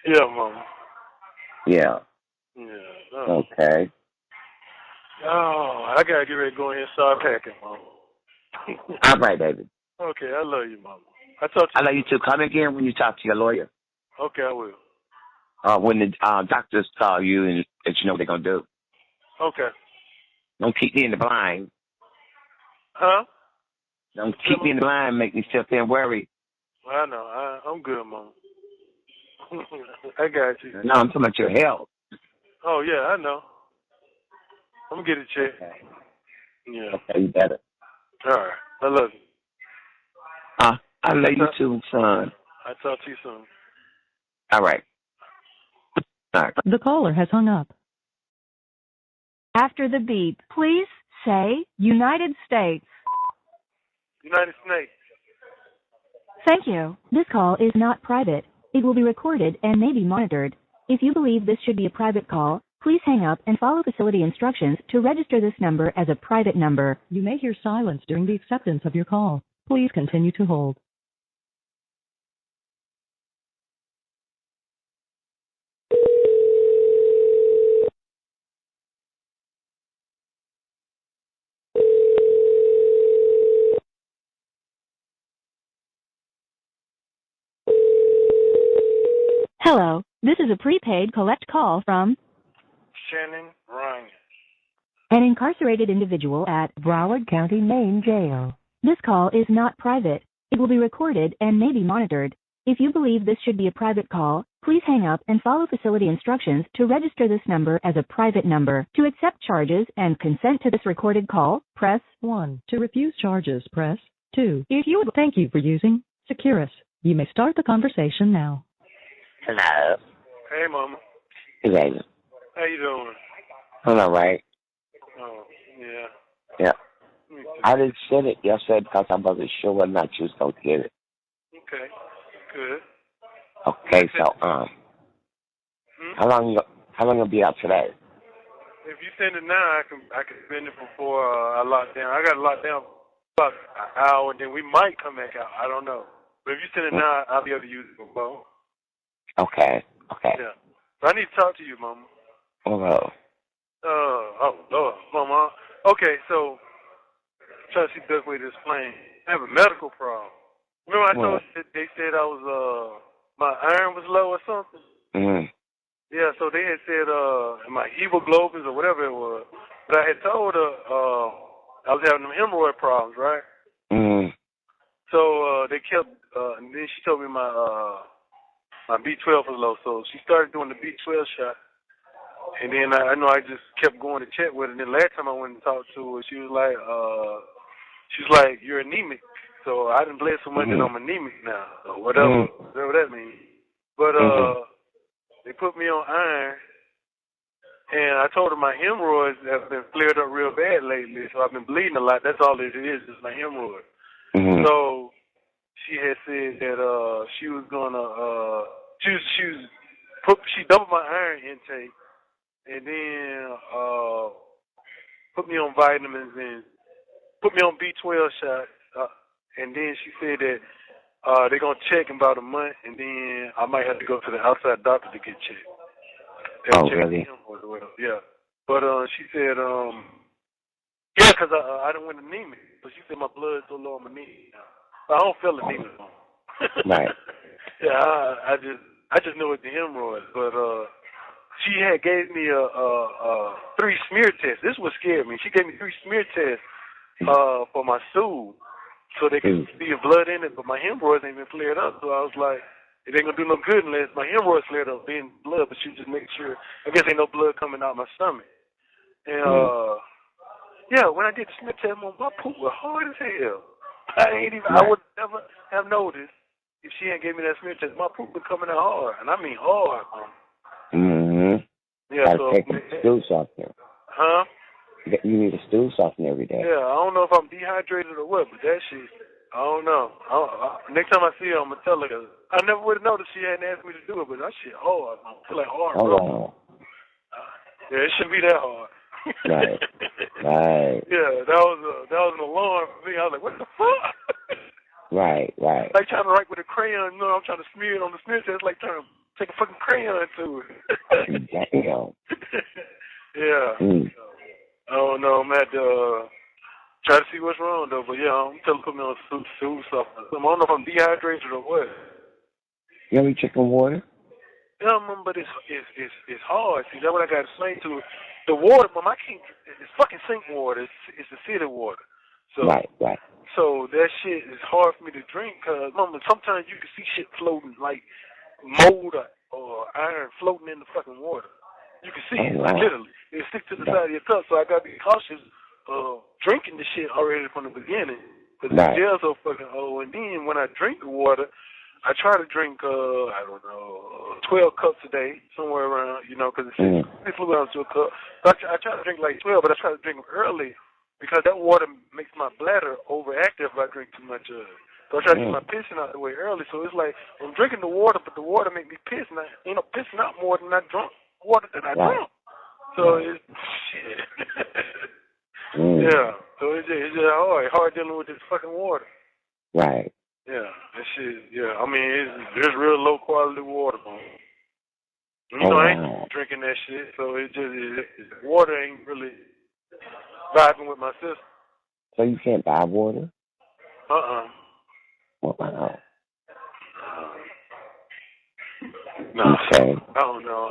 S11: Yeah, Mama.
S9: Yeah.
S11: Yeah.
S9: Okay.
S11: Oh, I gotta get ready to go in and start packing, Mama.
S9: All right, David.
S11: Okay, I love you, Mama.
S9: I love you too. Come again when you talk to your lawyer.
S11: Okay, I will.
S9: When the doctors call you and let you know what they're gonna do.
S11: Okay.
S9: Don't keep me in the blind.
S11: Huh?
S9: Don't keep me in the blind. Make me sit there and worry.
S11: I know. I'm good, Mama. I got you.
S9: No, I'm talking about your health.
S11: Oh yeah, I know. I'm gonna get it checked.
S9: Okay.
S11: Yeah.
S9: Okay, you better.
S11: All right. I love you.
S9: I love you too, son.
S11: I'll talk to you soon.
S9: All right.
S8: The caller has hung up.
S12: After the beep, please say United States.
S11: United States.
S12: Thank you.
S8: This call is not private. It will be recorded and may be monitored. If you believe this should be a private call, please hang up and follow facility instructions to register this number as a private number. You may hear silence during the acceptance of your call. Please continue to hold. Hello, this is a prepaid collect call from
S11: Shannon Ryan.
S8: an incarcerated individual at Broward County, Maine Jail. This call is not private. It will be recorded and may be monitored. If you believe this should be a private call, please hang up and follow facility instructions to register this number as a private number. To accept charges and consent to this recorded call, press 1. To refuse charges, press 2. If you would thank you for using Securus. You may start the conversation now.
S9: Hello.
S11: Hey, Mama.
S9: Hey, baby.
S11: How you doing?
S9: I'm all right.
S11: Oh, yeah.
S9: Yeah. I didn't send it yesterday because I wasn't sure whether or not you was going to get it.
S11: Okay. Good.
S9: Okay, so, How long gonna be out today?
S11: If you send it now, I can send it before I lock down. I got to lock down for about an hour, and then we might come back out. I don't know. But if you send it now, I'll be able to use it for both.
S9: Okay.
S11: Yeah. So I need to talk to you, Mama.
S9: Hello.
S11: Oh, Lord, Mama. Okay, so trying to see the best way to explain. I have a medical problem. Remember I told you that they said I was my iron was low or something?
S9: Mm-hmm.
S11: Yeah, so they had said my hemoglobins or whatever it was. But I had told her I was having them hemorrhoid problems, right?
S9: Mm-hmm.
S11: So they kept and then she told me my B12 was low, so she started doing the B12 shot. And then I know I just kept going to check with her. And then last time I went and talked to her, she was like, you're anemic. So I didn't bled so much that I'm anemic now, or whatever that means. But they put me on iron, and I told her my hemorrhoids have been flared up real bad lately, so I've been bleeding a lot. That's all it is my hemorrhoid.
S9: Mm-hmm.
S11: So she had said that she was gonna she doubled my iron intake, and then put me on vitamins and put me on B12 shots, and then she said that they're going to check in about a month, and then I might have to go to the outside doctor to get checked.
S9: Oh, really?
S11: Yeah. But she said, yeah, because I done went anemic. So she said my blood's so low on my knee. I don't feel anemic.
S9: Right.
S11: Yeah, I just know it's the hemorrhoids. But she had gave me a 3 smear tests. This is what scared me. She gave me 3 smear tests for my stool, so they could see the blood in it. But my hemorrhoids ain't been flared up, so I was like, it ain't gonna do no good unless my hemorrhoids flared up, being blood. But she just make sure. I guess ain't no blood coming out my stomach. And yeah, when I did the smear test, my poop was hard as hell. I would never have noticed if she hadn't gave me that smear test. My poop was coming out hard, and I mean hard.
S9: Mm-hmm.
S11: Yeah,
S9: gotta
S11: so
S9: take the stool softener.
S11: Huh?
S9: You need a stool softener every day.
S11: Yeah, I don't know if I'm dehydrated or what, but that shit, I don't know. Next time I see her, I'm gonna tell her. I never would have noticed she hadn't asked me to do it, but that shit hard. I feel like hard.
S9: Oh, wow.
S11: Yeah, it shouldn't be that hard.
S9: Right. Right.
S11: Yeah, that was an alarm for me. I was like, what the fuck?
S9: Right.
S11: Like trying to write with a crayon. You know, I'm trying to smear it on the smear test. It's like trying to take a fucking crayon to it.
S9: Damn.
S11: Yeah. I don't know. I'm at try to see what's wrong though. But yeah, I'm telling put me on stool softener. I don't know if I'm dehydrated or what.
S9: You ever chicken water?
S11: Yeah, but it's hard. See, that's what I got to explain to her. The water, Mom, I can't. It's fucking sink water. It's the city water. So,
S9: right.
S11: So that shit is hard for me to drink because, Mama, sometimes you can see shit floating like mold or iron floating in the fucking water. You can see it, like literally. It sticks to the side of your cup, so I got to be cautious of drinking the shit already from the beginning because the jail's so fucking old. And then when I drink the water, I try to drink, 12 cups a day, somewhere around, because it's flew out to a cup. So I try to drink like 12, but I try to drink them early because that water makes my bladder overactive if I drink too much of it. So I try to get my pissing out the way early. So it's like I'm drinking the water, but the water make me piss, and I end up pissing out more than I drunk water that I drunk. So it's shit. Yeah. So it's just hard dealing with this fucking water.
S9: Right.
S11: Yeah, that shit. Yeah, I mean, it's real low quality water, man. I ain't drinking that shit, so water ain't really vibing with my system.
S9: So you can't buy water?
S11: Wow. No,
S9: okay.
S11: I don't know.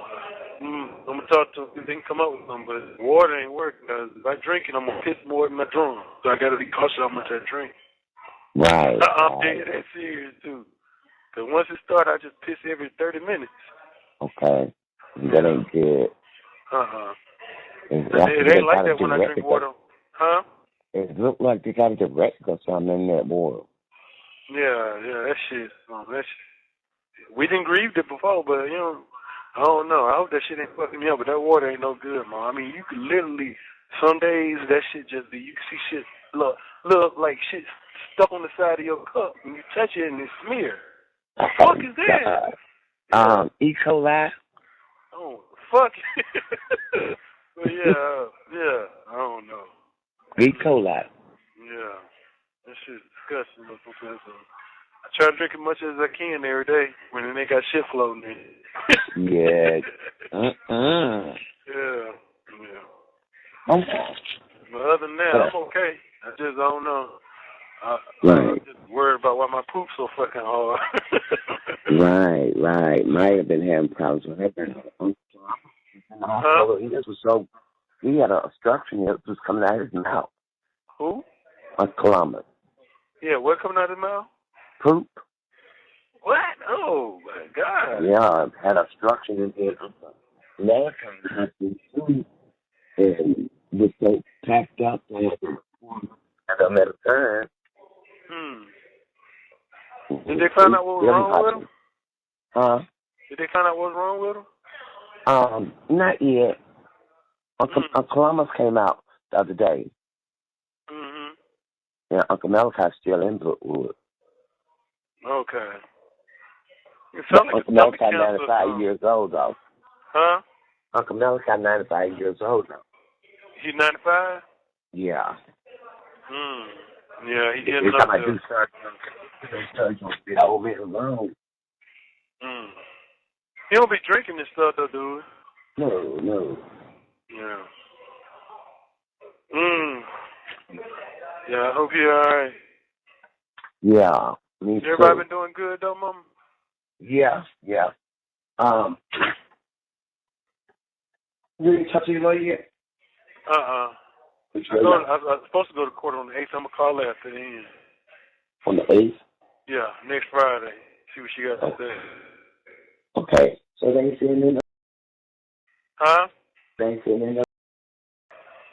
S11: I'm gonna talk to them if they can come up with something, but water ain't working because if I drink it, I'm gonna piss more than I drunk. So I gotta be cautious how much I drink.
S9: Right.
S11: I'm taking that serious too. Cause once it starts, I just piss every 30 minutes.
S9: Okay. That ain't good.
S11: It ain't like that when I drink water. Huh?
S9: It look like they got a direct or something in that water.
S11: Yeah, that shit. We didn't grieve it before, but I don't know. I hope that shit ain't fucking me up, but that water ain't no good, man. I mean, you can literally, some days that shit just be, you can see shit look like shit stuck on the side of your cup when you touch it and it's smeared. What the fuck is that?
S9: E. coli?
S11: Oh, fuck. But yeah, I don't know.
S9: E. coli.
S11: Yeah, that shit's disgusting. So I try to drink as much as I can every day when they got shit floating in.
S9: Yeah.
S11: Yeah.
S9: Okay.
S11: But other than that, I'm okay. I just don't know.
S9: Right.
S11: I'm just worried about why my poop's so fucking hard.
S9: Right. Might have been having problems with her.
S11: Huh?
S9: He had an obstruction that was coming out of his mouth.
S11: Who?
S9: A Columbus.
S11: Yeah, what coming out of his mouth?
S9: Poop.
S11: What? Oh, my God.
S9: Yeah, had obstruction in his last time and was so packed up and I'm at a turn.
S11: Did they find out what was wrong with him?
S9: Huh?
S11: Did they find out what was wrong with him?
S9: Not yet. Uncle Columbus came out the other day.
S11: Mm-hmm.
S9: Yeah, Uncle Malachi's still in Brookwood.
S11: Okay.
S9: Uncle Malachi 95 years old though.
S11: Huh?
S9: Uncle Malachi 95 years old now.
S11: He's 95?
S9: Yeah.
S11: Yeah, he getting
S9: every
S11: up
S9: time
S11: there.
S9: I do surgery on the old man alone.
S11: He don't be drinking this stuff though, dude.
S9: No.
S11: Yeah. Yeah, I hope you're alright.
S9: Yeah, me too.
S11: Everybody been doing good though, Mama?
S9: Yeah. You didn't talk to your lawyer yet?
S11: I'm supposed to go to court on the 8th. I'm going to call her after the end.
S9: On the 8th?
S11: Yeah, next Friday. See what she got to say.
S9: Okay. So they ain't seen it?
S11: Huh?
S9: They ain't seen it?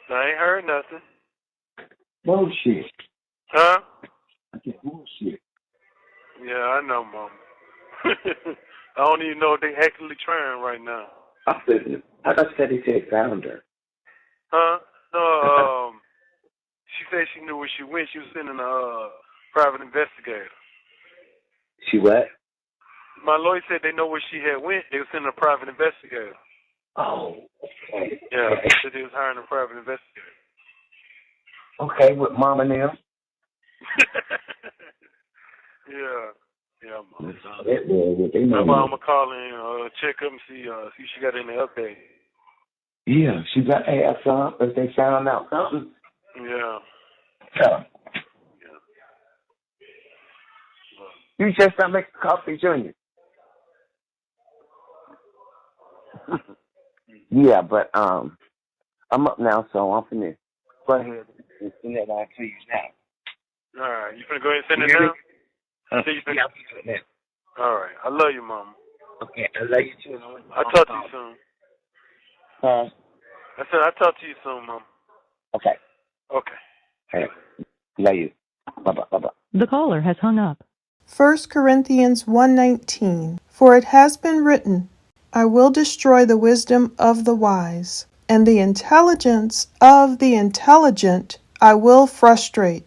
S11: I ain't heard nothing.
S9: Bullshit.
S11: Huh?
S9: I get bullshit.
S11: Yeah, I know, Mama. I don't even know if they actually trying right now.
S9: I said he said found her.
S11: Huh? No, she said she knew where she went. She was sending a private investigator.
S9: She what?
S11: My lawyer said they know where she had went. They were sending a private investigator.
S9: Oh, okay.
S11: Yeah, they said they was hiring a private investigator.
S9: Okay, with Mama now?
S11: Yeah, Mama.
S9: That's
S11: why I'm going to call in, check up and see if she got any update.
S9: Yeah, she got to have some if they found out something.
S11: Yeah.
S9: You just not make coffee, Junior. Yeah, but I'm up now, so I'm finna go ahead and send that out to you now.
S11: All right, you finna go ahead and send it now?
S9: Yeah, I'll do it now.
S11: All right, I love you, Mama.
S9: Okay, I love you too.
S11: I'll talk to you soon.
S9: Huh?
S11: I said I'll talk to you soon, Mama.
S9: Okay.
S11: Okay.
S9: All right. Love you. Bye-bye.
S8: The caller has hung up.
S1: 1 Corinthians 1:19. For it has been written, I will destroy the wisdom of the wise, and the intelligence of the intelligent I will frustrate.